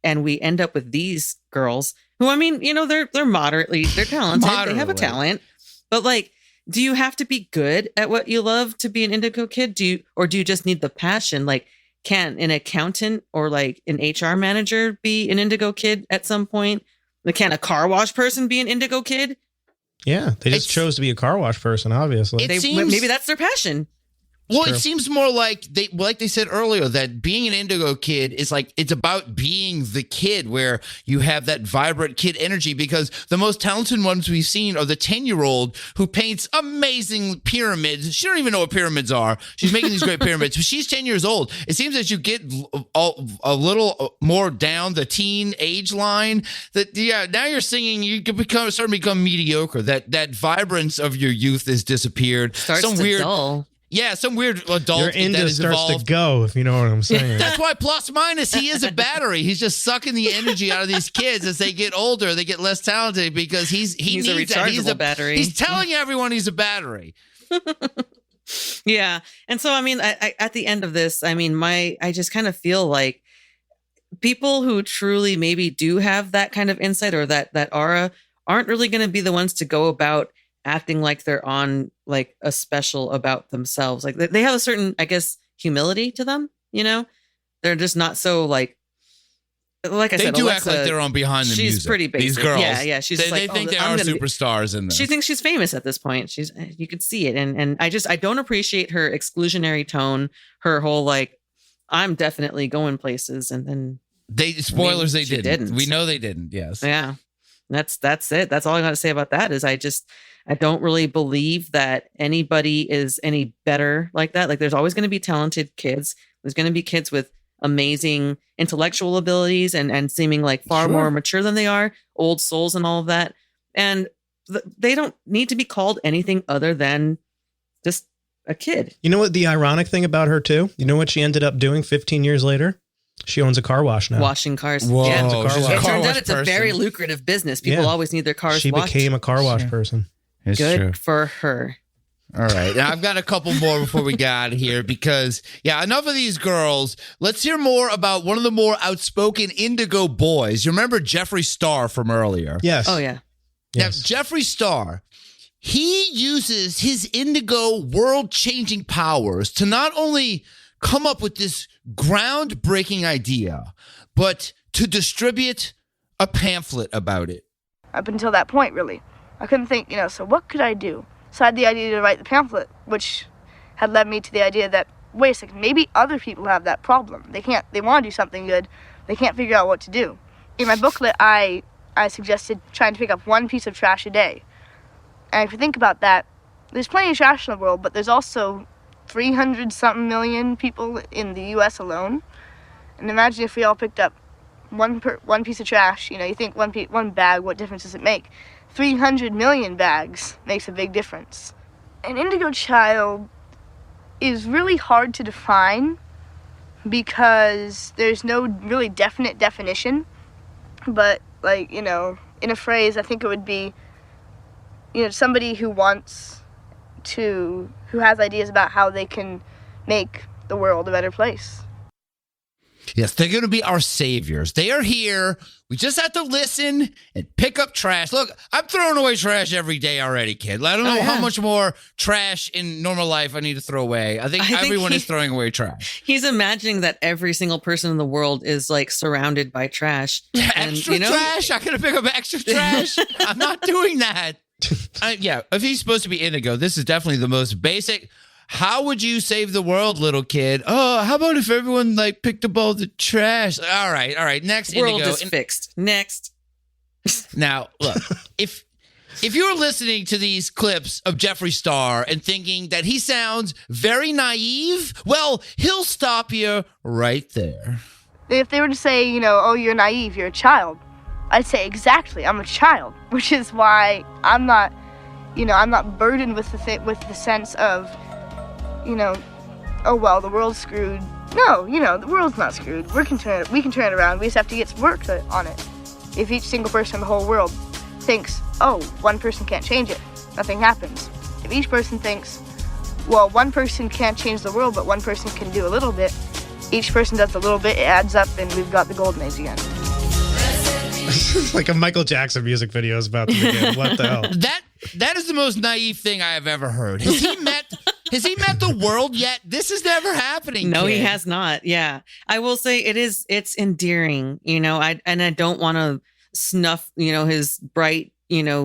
and we end up with these girls who, I mean, you know, they're talented. They have a talent, but like, do you have to be good at what you love to be an indigo kid? Do you just need the passion? Like, can an accountant or like an HR manager be an indigo kid at some point? Like, can a car wash person be an indigo kid? Yeah, they just chose to be a car wash person, obviously. Maybe that's their passion. Well, it seems more like they said earlier, that being an indigo kid is like, it's about being the kid, where you have that vibrant kid energy, because the most talented ones we've seen are the 10-year-old who paints amazing pyramids. She don't even know what pyramids are. She's making these great pyramids. But she's 10 years old. It seems that you get a little more down the teen age line, that, yeah, now you're singing, you can start to become mediocre. That vibrance of your youth has disappeared. Starts to dull. Yeah, some weird adult Your that endo has starts evolved. to go, if you know what I'm saying. That's why plus minus, he is a battery. He's just sucking the energy out of these kids as they get older. They get less talented because he he's needs a that. rechargeable battery. He's telling everyone he's a battery. Yeah, and so I mean, I at the end of this, I mean, I just kind of feel like people who truly maybe do have that kind of insight or that aura aren't really going to be the ones to go about acting like they're on like a special about themselves. Like they have a certain, I guess, humility to them, you know? They're just not so like I They said, do Alexa, act like they're on behind the she's music. pretty basic. These girls. Yeah. She's They like, think they I'm are gonna be- superstars in this. She thinks she's famous at this point. You could see it. And I don't appreciate her exclusionary tone, her whole like, I'm definitely going places. And then they didn't. We know they didn't. Yes. Yeah. That's it. That's all I got to say about that is I don't really believe that anybody is any better like that. Like there's always going to be talented kids. There's going to be kids with amazing intellectual abilities and seeming like far more mature than they are, old souls and all of that. And they don't need to be called anything other than just a kid. You know what the ironic thing about her too? You know what she ended up doing 15 years later? She owns a car wash now. Washing cars. Whoa, Yeah. she's a car It wash turns out it's person. a very lucrative business. People Yeah. always need their cars She washed. became a car wash person. It's Good true. for her. All right. Now, I've got a couple more before we get out of here because, yeah, enough of these girls. Let's hear more about one of the more outspoken indigo boys. You remember Jeffree Star from earlier? Yes. Oh, yeah. Now, Jeffree Star, he uses his indigo world-changing powers to not only come up with this groundbreaking idea, but to distribute a pamphlet about it. Up until that point, really. I couldn't think, so what could I do? So I had the idea to write the pamphlet, which had led me to the idea that, wait a second, maybe other people have that problem. They want to do something good, they can't figure out what to do. In my booklet, I suggested trying to pick up one piece of trash a day. And if you think about that, there's plenty of trash in the world, but there's also 300-something million people in the U.S. alone. And imagine if we all picked up one piece of trash. You think one bag, what difference does it make? 300 million bags makes a big difference. An indigo child is really hard to define because there's no really definite definition. But, in a phrase, I think it would be, somebody who has ideas about how they can make the world a better place. Yes, they're going to be our saviors. They are here. We just have to listen and pick up trash. Look, I'm throwing away trash every day already, kid. I don't know how much more trash in normal life I need to throw away. I think everyone is throwing away trash. He's imagining that every single person in the world is like surrounded by trash. Extra trash? I could have picked up extra trash. I'm not doing that. Yeah, if he's supposed to be indigo, this is definitely the most basic. how would you save the world, little kid? Oh, how about if everyone like picked up all the trash? All right. Next, World Indigo. is fixed. Next. Now, look, if you're listening to these clips of Jeffree Star and thinking that he sounds very naive, well, he'll stop you right there. If they were to say, oh, you're naive, you're a child, I'd say exactly, I'm a child, which is why I'm not, I'm not burdened with the sense of, oh well, the world's screwed. No, the world's not screwed. We can turn it around. We just have to get some work on it. If each single person in the whole world thinks, oh, one person can't change it, nothing happens. If each person thinks, well, one person can't change the world, but one person can do a little bit, each person does a little bit, it adds up, and we've got the golden age again. Like a Michael Jackson music video is about to begin. What the hell? That is the most naive thing I have ever heard. Has he met the world yet? This is never happening. No, kid. he has not. Yeah. I will say it's endearing, I don't want to snuff, his bright,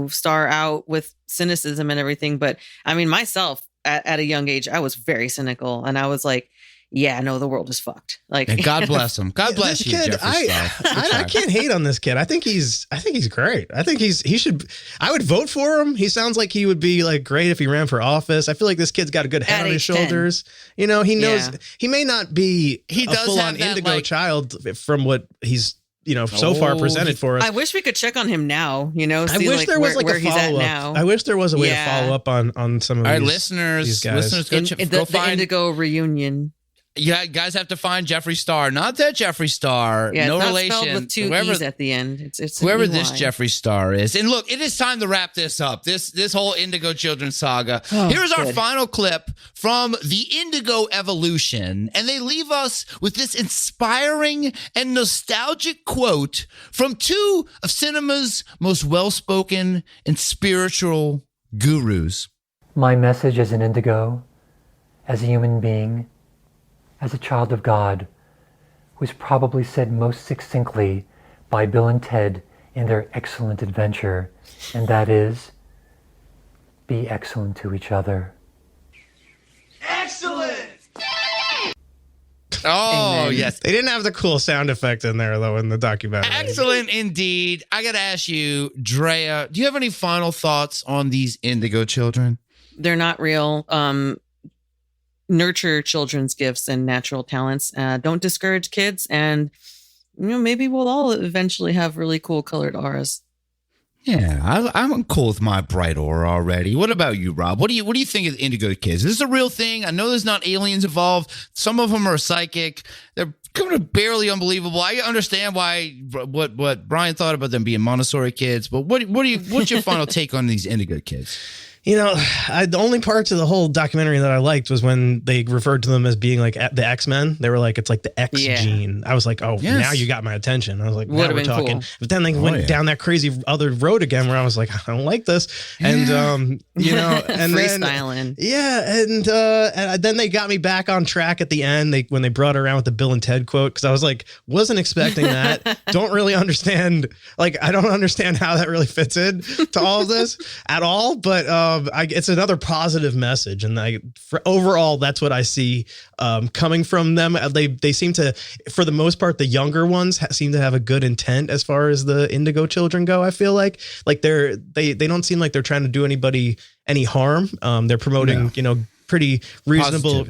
star out with cynicism and everything. But I mean, myself at a young age, I was very cynical and I was like, yeah, no, the world is fucked. Like, and God bless him. God bless this you, kid. Jeffree Star. I can't hate on this kid. I think he's great. I think he should. I would vote for him. He sounds like he would be like great if he ran for office. I feel like this kid's got a good head on his shoulders. 10. He knows he may not be a full-on Indigo Child from what he's so far presented for us. I wish we could check on him now. I wish there was where a follow up. I wish there was a way to follow up on some of our these listeners. These guys. Listeners, go find the Indigo reunion. Yeah, guys have to find Jeffree Star, not that Jeffree Star. Yeah, no it's not relation. spelled with two E's at the end. It's whoever EY. this Jeffree Star is. And look, it is time to wrap this up. This whole Indigo Children saga. Here's our final clip from the Indigo Evolution, and they leave us with this inspiring and nostalgic quote from two of cinema's most well-spoken and spiritual gurus. My message as an Indigo, as a human being, as a child of God, was probably said most succinctly by Bill and Ted in their excellent adventure, and that is, be excellent to each other. Excellent! Oh, yes. They didn't have the cool sound effect in there, though, in the documentary. Excellent indeed. I got to ask you, Drea, do you have any final thoughts on these Indigo Children? They're not real. Nurture children's gifts and natural talents. Don't discourage kids, and maybe we'll all eventually have really cool colored auras. Yeah, I'm cool with my bright aura already. What about you, Rob? What do you think of Indigo kids? Is this a real thing? I know there's not aliens involved. Some of them are psychic. They're kind of barely unbelievable. I understand what Brian thought about them being Montessori kids, but what's your final take on these Indigo kids? The only parts of the whole documentary that I liked was when they referred to them as being like the X-Men. They were like, it's like the X gene. I was like, oh, now you got my attention. I was like, now we're talking. Cool. But then they went down that crazy other road again where I was like, I don't like this. And, and freestyling. And then they got me back on track at the end when they brought it around with the Bill and Ted quote. Cause I was like, wasn't expecting that. Don't really understand. Like, I don't understand how that really fits in to all of this at all. But, it's another positive message, and overall, that's what I see coming from them. They seem to, for the most part, the younger ones seem to have a good intent as far as the Indigo Children go. I feel like they don't seem like they're trying to do anybody any harm. They're promoting, pretty reasonable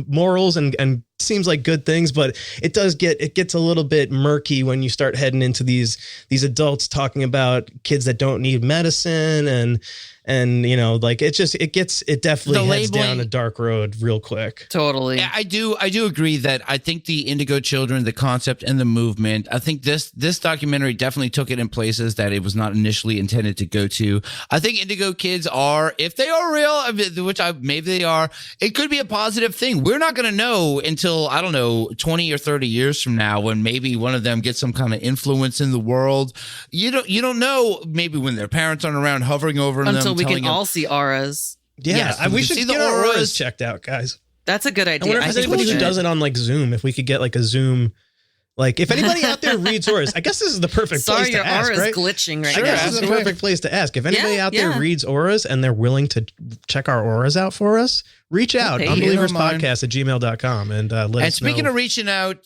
morals and seems like good things, but it gets a little bit murky when you start heading into these adults talking about kids that don't need medicine and it definitely heads down a dark road real quick. Totally. Yeah, I do agree that I think the Indigo Children, the concept and the movement, I think this documentary definitely took it in places that it was not initially intended to go to. I think Indigo kids are, if they are real, which maybe they are, it could be a positive thing. We're not going to know until, I don't know, 20 or 30 years from now when maybe one of them gets some kind of influence in the world. You don't know, maybe when their parents aren't around hovering over them. Until we can all see auras. Yeah, yes, we should get our auras checked out, guys. That's a good idea. I wonder if there's anybody who does it on like Zoom. If we could get like a Zoom, like if anybody out there reads auras, I guess this is the perfect place to ask. Sorry, your aura's glitching right now. This is the perfect place to ask. If anybody out there reads auras and they're willing to check our auras out for us, reach out, Okay, unbelieverspodcast@gmail.com, and let And us know. speaking of reaching out,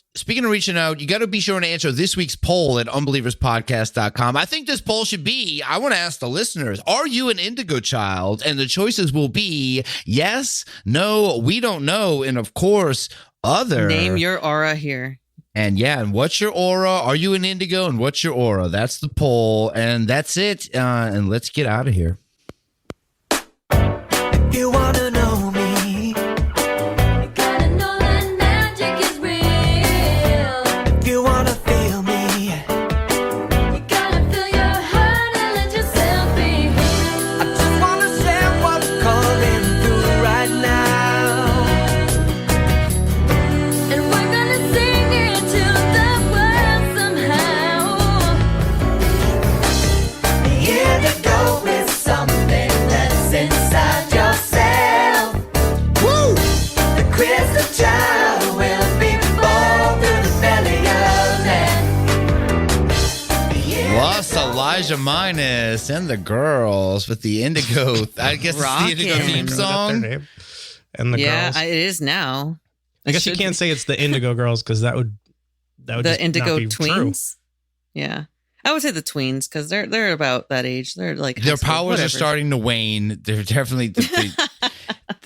you got to be sure to answer this week's poll at unbelieverspodcast.com. I think this poll should be, I want to ask the listeners, are you an Indigo Child? And the choices will be yes, no, we don't know, and of course, other. Name your aura here. And yeah, and what's your aura? Are you an Indigo? And what's your aura? That's the poll. And that's it. And let's get out of here. You wanna know me? You gotta know that magic is real. You wanna feel me? You gotta feel your heart and let yourself be healed. I just wanna share what's coming through right now. And we're gonna sing it to the world somehow. The indigo is something that's inside yourself. Woo! The crystal child will be born through the belly of man. Plus Elijah Minus and the girls with the Indigo, I guess it's the Indigo Rockin'. theme song. And the Yeah, girls. it is now. I guess you can't say it's the Indigo girls because that would The just Indigo not be true. twins. Yeah, I would say the tweens because they're about that age. They're like high Their school, powers whatever. are starting to wane. They're definitely,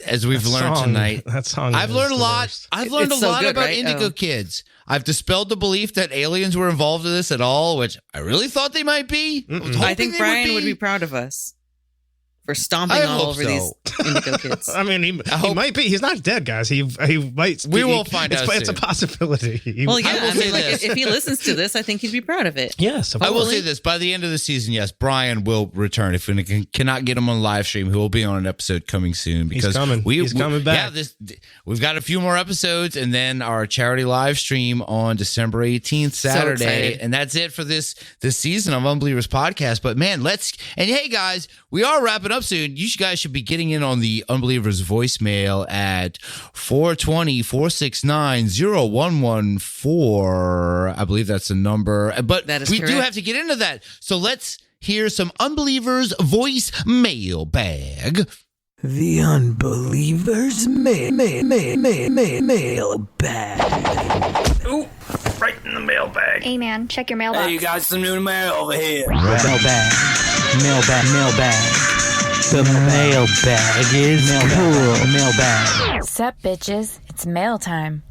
as we've That learned song- tonight. that song I've is learned a the lot. worst. I've learned It's a so lot good, about right? Indigo Oh. kids. I've dispelled the belief that aliens were involved in this at all, which I really thought they might be. I was I hoping think they Brian would be proud of us for stomping I all hope over so. these Indigo kids. I mean, he might be. He's not dead, guys. He might. We will find out It's a soon. possibility. Well, yeah, I will I say mean, like this. if he listens to this, I think he'd be proud of it. Yes, I will say this. By the end of the season, yes, Brian will return. If we cannot get him on live stream, he will be on an episode coming soon. Because He's coming. He's coming back. Yeah, we've got a few more episodes, and then our charity live stream on December 18th, Saturday. excited. And that's it for this season of Unbelievers Podcast. But man, and hey guys, we are wrapping up soon. You guys should be getting in on the Unbelievers voicemail at 420-469-0114. I believe that's the number. But That is we do correct. have to get into that. So let's hear some Unbelievers voicemail bag. The Unbelievers mailbag. Ooh, right in the mailbag. Hey man, check your mailbox. Hey, you got some new mail over here. Mailbag. The mailbag is cool. Mailbag. Sup, bitches? It's mail time.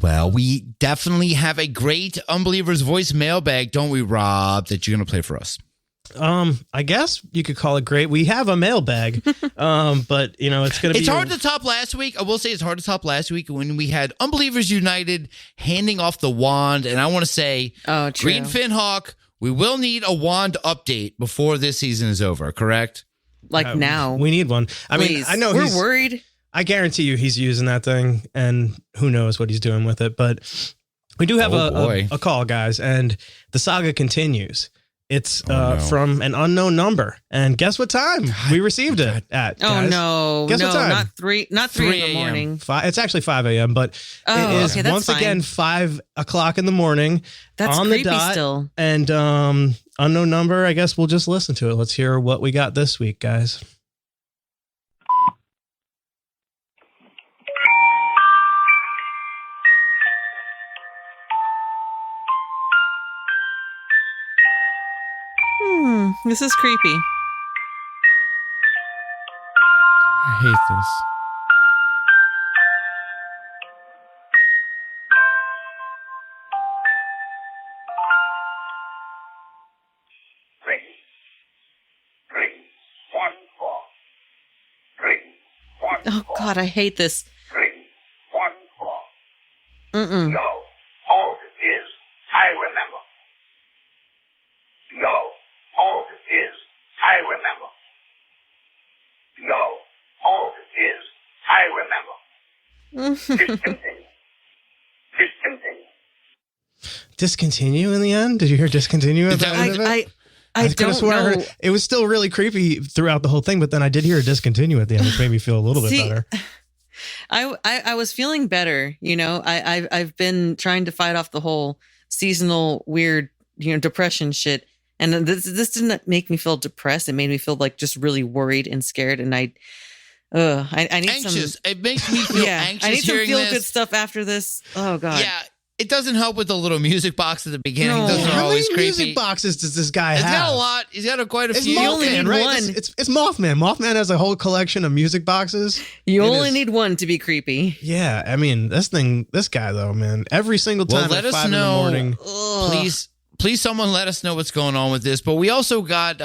Well, we definitely have a great Unbelievers voicemail bag, don't we, Rob, that you're going to play for us? I guess you could call it great. We have a mailbag, but it's going to be. It's hard to top last week. I will say it's hard to top last week when we had Unbelievers United handing off the wand. And I want to say, true. Green Finhawk, we will need a wand update before this season is over, correct? Like now. We need one. I mean, Please. I know We're worried. I guarantee you he's using that thing, and who knows what he's doing with it. But we do have a call, guys, and the saga continues. It's from an unknown number, and guess what time we received it at? Oh guys? no, Guess what time? not three in the morning. It's actually 5 a.m., but it is okay, that's once fine. again 5 o'clock in the morning. That's on creepy the dot, still. And unknown number. I guess we'll just listen to it. Let's hear what we got this week, guys. This is creepy. I hate this. Oh God, I hate this. Mm-mm. No, all it is, I remember. No, all it is, I remember. No, all it is, I remember. Discontinue. Discontinue. Discontinue in the end? Did you hear discontinue at the end of it? I could've don't sworn I know. heard- it was still really creepy throughout the whole thing, but then I did hear a discontinue at the end, which made me feel a little bit See, better. I was feeling better. I've been trying to fight off the whole seasonal weird depression shit, And this didn't make me feel depressed. It made me feel like just really worried and scared. And I need anxious. some. It makes me feel anxious. I need some hearing feel this. good stuff after this. Oh God. Yeah. It doesn't help with the little music box at the beginning. No. Those are How always many creepy. music boxes does this guy He's have? got a lot. He's got quite a It's few. Mothman, right? It's Mothman. Mothman has a whole collection of music boxes. You only need one to be creepy. Yeah, I mean, this guy though, man. Every single time let at us 5 know. in the morning. Please, someone let us know what's going on with this. But we also got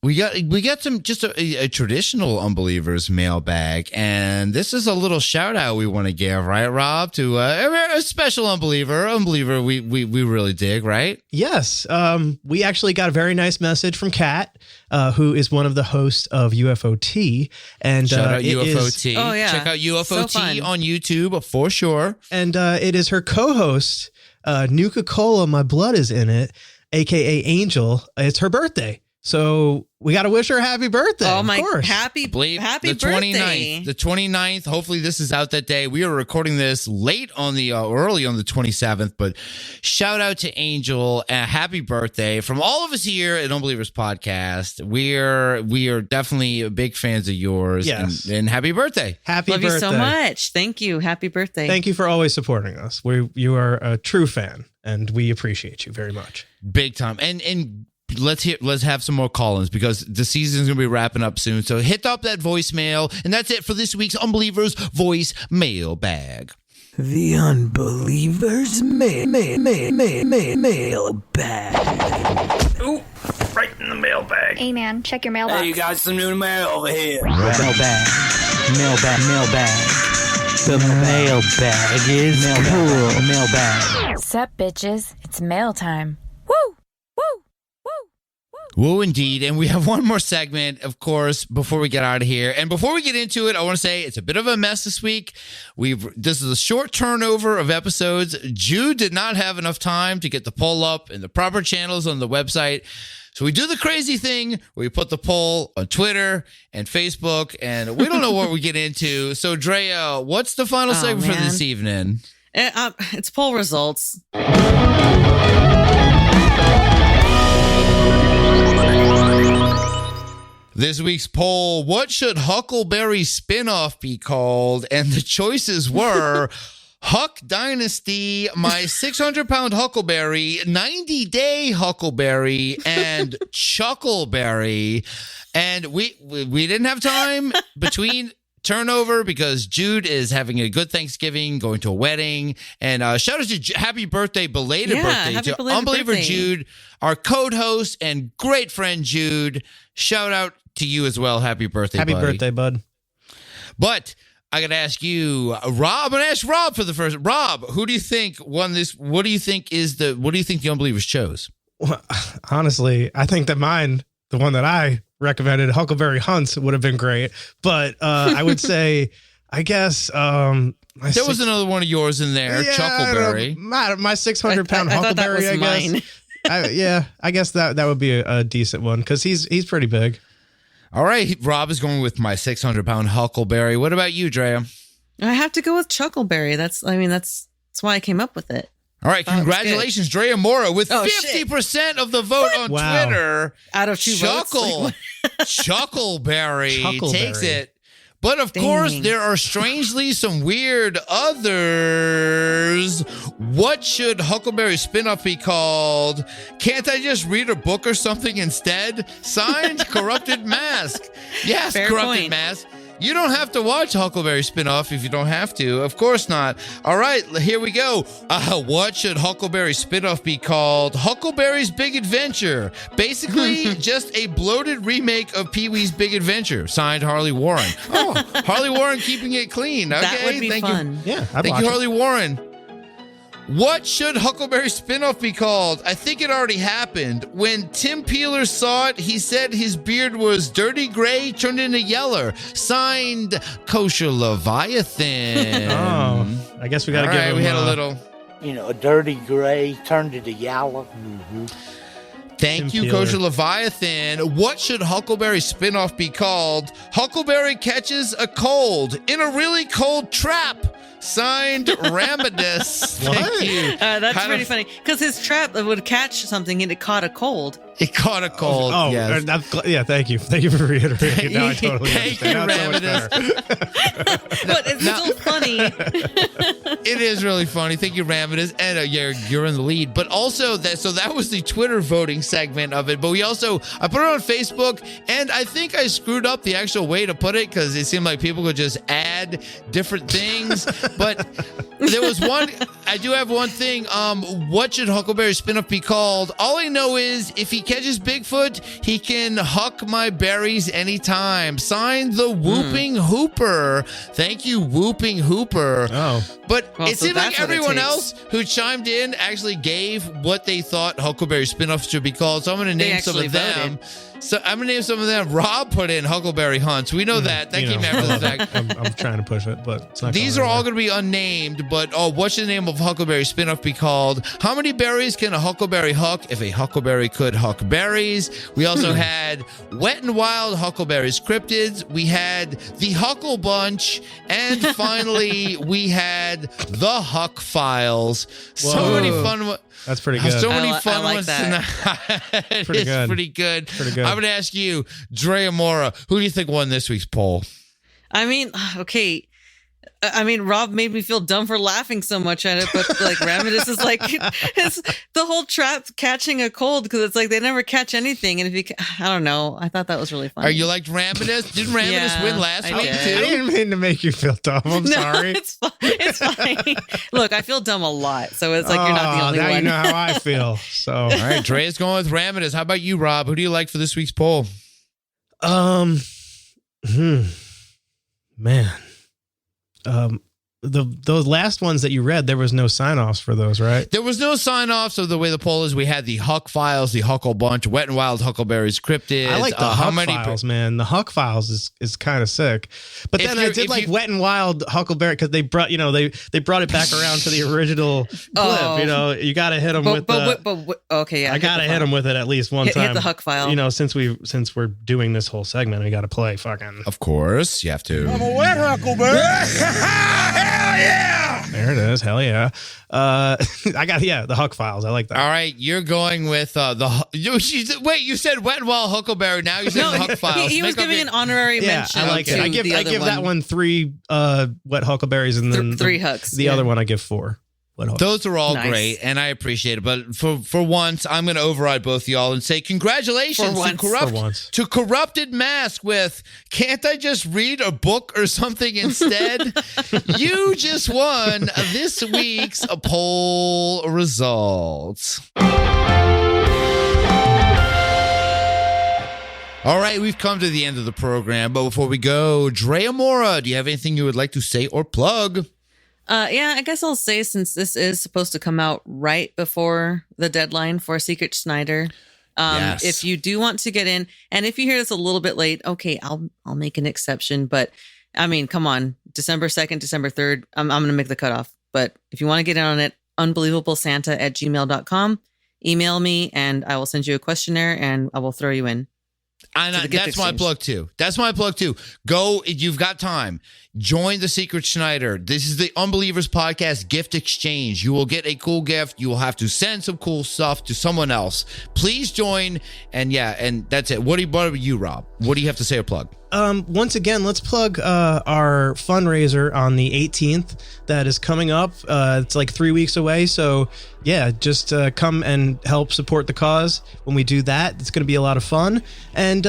we got some just a traditional unbelievers mailbag, and this is a little shout out we want to give, right, Rob, to a special unbeliever we really dig, right? Yes, we actually got a very nice message from Kat, who is one of the hosts of UFOT, and Shout out it UFOT. Oh, yeah. Check out UFOT So on YouTube for sure. And it is her co-host, Nuka-Cola, My Blood is in it, aka Angel. It's her birthday. So we got to wish her a happy birthday. Oh my, of course. happy the birthday. 29th. The 29th. Hopefully this is out that day. We are recording this late on the early on the 27th, but shout out to Angel. Happy birthday from all of us here at Unbelievers Podcast. We are definitely big fans of yours. Yes. And happy birthday. Happy Love birthday. you so much. Thank you. Happy birthday. Thank you for always supporting us. You are a true fan, and we appreciate you very much. Big time. And let's have some more call-ins because the season's gonna be wrapping up soon. So hit up that voicemail, and that's it for this week's Unbelievers Voice Mailbag. The Unbelievers mailbag. Ooh, right in the mailbag. Hey man, check your mailbox. Hey, you got some new mail over here. Mailbag. The mailbag is cool. Mailbag. Sup, bitches? It's mail time. Whoa, indeed. And we have one more segment, of course, before we get out of here. And before we get into it, I want to say it's a bit of a mess this week. This is a short turnover of episodes. Jude did not have enough time to get the poll up in the proper channels on the website. So we do the crazy thing where we put the poll on Twitter and Facebook, and we don't know what we get into. So, Drea, what's the final segment for this evening? It's poll results. This week's poll, what should Huckleberry spinoff be called? And the choices were Huck Dynasty, My 600-Pound Huckleberry, 90-Day Huckleberry, and Chuckleberry. And we didn't have time between turnover because Jude is having a good Thanksgiving, going to a wedding. And shout out to happy birthday, belated birthday to Unbeliever birthday. Jude, our co-host and great friend Jude. Shout out to you as well. Happy birthday, Happy buddy. birthday, bud. But I got to ask you, Rob. I'm going to ask Rob for the first. Rob, who do you think won this? What do you think the Unbelievers chose? Well, honestly, I think that the one that I recommended, Huckleberry Hunts, would have been great. But I would say, I guess there was another one of yours in there, Chuckleberry. My 600-pound Huckleberry, I guess. Mine. I guess that would be a decent one because he's pretty big. All right, Rob is going with my 600-pound Huckleberry. What about you, Drea? I have to go with Chuckleberry. That's why I came up with it. All right, congratulations, Drea Mora, with 50% of the vote on Twitter. Out of 2 votes. Chuckleberry takes it. But of course, there are strangely some weird others. What should Huckleberry spinoff be called? Can't I just read a book or something instead? Signed, Corrupted Mask. Yes, Fair Corrupted point. Mask. You don't have to watch Huckleberry spinoff if you don't have to. Of course not. All right, here we go. What should Huckleberry spinoff be called? Huckleberry's Big Adventure. Basically, just a bloated remake of Pee-wee's Big Adventure. Signed, Harley Warren. Oh, Harley Warren keeping it clean. Okay, That would be thank fun. you. Yeah, Thank you, Harley Warren. What should Huckleberry spinoff be called? I think it already happened. When Tim Peeler saw it, he said his beard was dirty gray turned into yeller. Signed, Kosher Leviathan. Oh, I guess we got to give him. We had a little. A dirty gray turned into yellow. Mm-hmm. Thank you, Kosher Leviathan. What should Huckleberry spinoff be called? Huckleberry catches a cold in a really cold trap. Signed, Ramidus. Thank you. That's pretty funny because his trap would catch something and it caught a cold. It caught a cold. Oh, yes. yeah. Thank you. Thank you for reiterating. Now I totally Thank you, understand. But it's still funny. It is really funny. Thank you, Ramidus. And you're in the lead. But also, that was the Twitter voting segment of it. But I put it on Facebook, and I think I screwed up the actual way to put it because it seemed like people could just add different things. But there was one. I do have one thing. What should Huckleberry Spinoff be called? All I know is if he catches Bigfoot, he can huck my berries anytime. Signed, the Whooping Hooper. Thank you, Whooping Hooper. Oh. But Well, it so seemed like that's what it everyone takes. else who chimed in actually gave what they thought Huckleberry Spinoff should be called. So I'm going to They name some of actually them. voted. So I'm going to name some of them. Rob put in Huckleberry Hunts. We know that. That came after the fact. I'm trying to push it, but it's not. These are all going to be unnamed, but what should the name of Huckleberry Spinoff be called? How many berries can a huckleberry huck if a huckleberry could huck berries? We also had Wet and Wild Huckleberry's Cryptids. We had the Huckle Bunch. And finally, we had the Huck Files. So Whoa. many fun That's pretty good. So many I fun like ones that. tonight. It's Pretty good. pretty good. Pretty good. I'm going to ask you, Drea Mora, who do you think won this week's poll? I mean, okay. I mean, Rob made me feel dumb for laughing so much at it, but like Ramidus is like, it's the whole trap catching a cold because it's like they never catch anything. And if you, I don't know, I thought that was really funny. Are you like Ramidus? Didn't Ramidus Yeah, win last I week did. I too? didn't mean to make you feel dumb. I'm No, sorry. it's fine. It's fine. Look, I feel dumb a lot, so it's like you're not the only now one. you know how I feel. So, All right, Dre's going with Ramidus. How about you, Rob? Who do you like for this week's poll? Man, those last ones that you read, there was no sign-offs for those, right? There was no sign-off, so the way the poll is, we had the Huck Files, the Huckle Bunch, Wet and Wild Huckleberry's Cryptids. I like the Huck Files, man. The Huck Files is kind of sick. But then I did like Wet and Wild Huckleberry because they brought, they brought it back around to the original clip. Oh. You got to hit them with okay, yeah. I got to hit them with it at least one time. Hit the Huck File. Since we're doing this whole segment, we got to play fucking. Of course, you have to. I'm a wet Huckleberry. Hell yeah! There it is. Hell yeah. I got the Huck Files. I like that. All right, you're going with wait, you said Wet and Wild Huckleberry. Now you're saying the Huck Files. He was giving an honorary mention. I like it. to I give the other that one 3 wet Huckleberries and then 3 Hucks. The other one I give 4. Those are all Nice. great, and I appreciate it. But for once, I'm going to override both y'all and say congratulations to Corrupted Mask with "Can't I just read a book or something instead?" You just won this week's poll results. All right, we've come to the end of the program, but before we go, Drea Mora, do you have anything you would like to say or plug? Yeah, I guess I'll say, since this is supposed to come out right before the deadline for Secret Snyder, Yes. if you do want to get in, and if you hear this a little bit late, okay, I'll make an exception. But I mean, come on, December 2nd, December 3rd, I'm going to make the cutoff. But if you want to get in on it, unbelievablesanta@gmail.com, email me and I will send you a questionnaire and I will throw you in. And to the gift that's my exchange. plug too. That's my plug too. Go, you've got time. Join the Secret Schneider. This is the Unbelievers Podcast gift exchange. You will get a cool gift. You will have to send some cool stuff to someone else. Please join. And that's it. What about you, Rob? What do you have to say or plug? Once again, let's plug our fundraiser on the 18th that is coming up. It's like 3 weeks away. So yeah, just come and help support the cause when we do that. It's going to be a lot of fun. And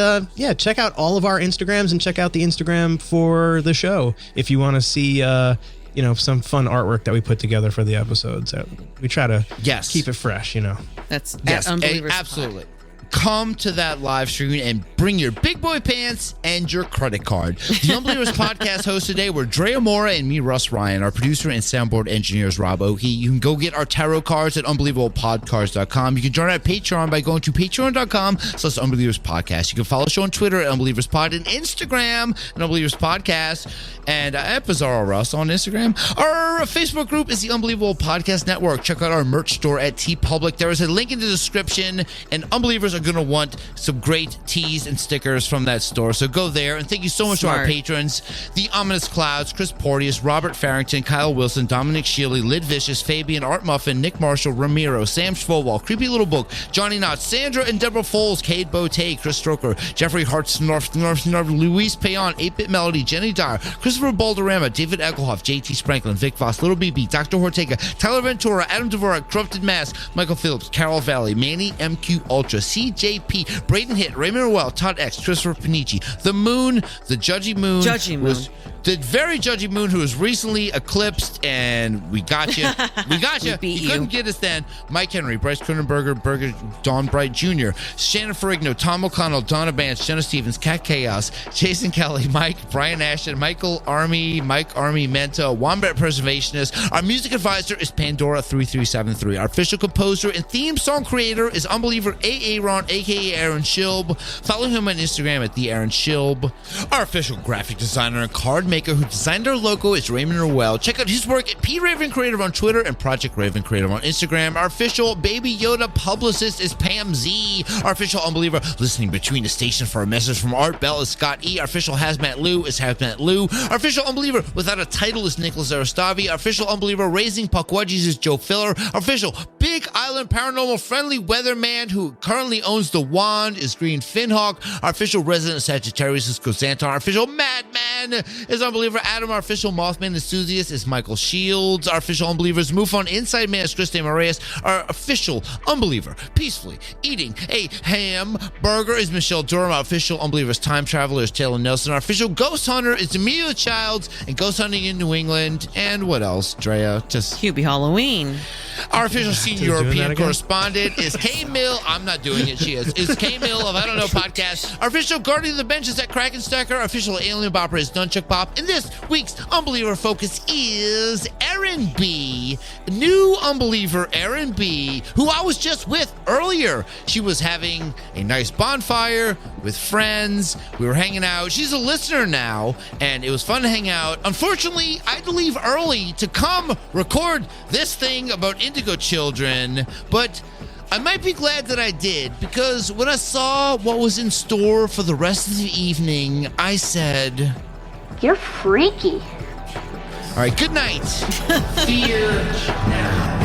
check out all of our Instagrams and check out the Instagram for the show if you want to see some fun artwork that we put together for the episodes. We try to keep it fresh, That's Yes, at Unbelievers absolutely. Come to that live stream and bring your big boy pants and your credit card. The Unbelievers Podcast hosts today were Drea Mora and me, Rus Ryan. Our producer and soundboard engineer is Rob Okey. You can go get our tarot cards at unbelievablepodcards.com. You can join our Patreon by going to patreon.com/Unbelievers Podcast. You can follow the show on Twitter at Unbelievers Pod and Instagram at Unbelievers Podcast. And at Bizarro Russ on Instagram. Our Facebook group is the Unbelievable Podcast Network. Check out our merch store at TeePublic. There is a link in the description. And Unbelievers, are going to want some great tees and stickers from that store. So go there. And thank you so much to our Smart. patrons: The Ominous Clouds, Chris Porteous, Robert Farrington, Kyle Wilson, Dominic Shealy, Lid Vicious, Fabian, Art Muffin, Nick Marshall, Ramiro, Sam Schwowal, Creepy Little Book, Johnny Knott, Sandra and Deborah Foles, Cade Bote, Chris Stroker, Jeffrey Hart, Snarf, Luis Payon, 8-Bit Melody, Jenny Dyer, Christopher Balderrama, David Egelhoff, JT Spranklin, Vic Voss, Little BB, Dr. Ortega, Tyler Ventura, Adam Dvorak, Corrupted Mask, Michael Phillips, Carol Valley, Manny MQ Ultra, CJP, Braden Hitt, Raymond Ruel, Todd X, Christopher Panici, The Moon, the Judgy Moon. The very judgy Moon, who was recently eclipsed, and we got you. We got you. beat You couldn't get us then. Mike Henry, Bryce Kronenberger, Berger, Don Bright Jr., Shannon Ferrigno, Tom O'Connell, Donna Bance, Jenna Stevens, Cat Chaos, Jason Kelly, Mike, Brian Ashton, Michael Army, Mike Army Mento, Wombat Preservationist. Our music advisor is Pandora3373. Our official composer and theme song creator is Unbeliever Aaron, aka Aaron Shilb. Follow him on Instagram at the Aaron Shilb. Our official graphic designer and card maker who designed our logo is Raymond Ruel. Check out his work at P Raven Creative on Twitter and Project Raven Creative on Instagram. Our official Baby Yoda publicist is Pam Z. Our official Unbeliever listening between the stations for a message from Art Bell is Scott E. Our official Hazmat Lou is Hazmat Lou. Our official Unbeliever without a title is Nicholas Aristavi. Our official Unbeliever raising puckwudgies is Joe Filler. Our official Big Island Paranormal Friendly Weatherman who currently owns the wand is Green Finhawk. Our official resident Sagittarius is Gozanton. Our official Madman is Unbeliever Adam. Our official Mothman enthusiast is Michael Shields. Our official Unbelievers MUFON Inside Man is Christine Moraes. Our official Unbeliever peacefully eating a hamburger is Michelle Durham. Our official Unbelievers Time Traveler is Taylor Nelson. Our official Ghost Hunter is Indigo Child and Ghost Hunting in New England. And what else, Drea? Just Hubie Halloween. Our official senior European correspondent is Kay Mill. I'm not doing it. She is Kay Mill of I Don't Know Podcast. Our official Guardian of the Bench is at Krakenstacker. Our official Alien Bopper is Nunchuck Bop. And this week's Unbeliever focus is Erin B. New Unbeliever Erin B., who I was just with earlier. She was having a nice bonfire with friends. We were hanging out. She's a listener now, and it was fun to hang out. Unfortunately, I had to leave early to come record this thing about Indigo Children, but I might be glad that I did, because when I saw what was in store for the rest of the evening, I said, You're freaky. all right, good night. Fear now.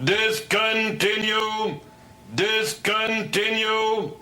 Discontinue! Discontinue!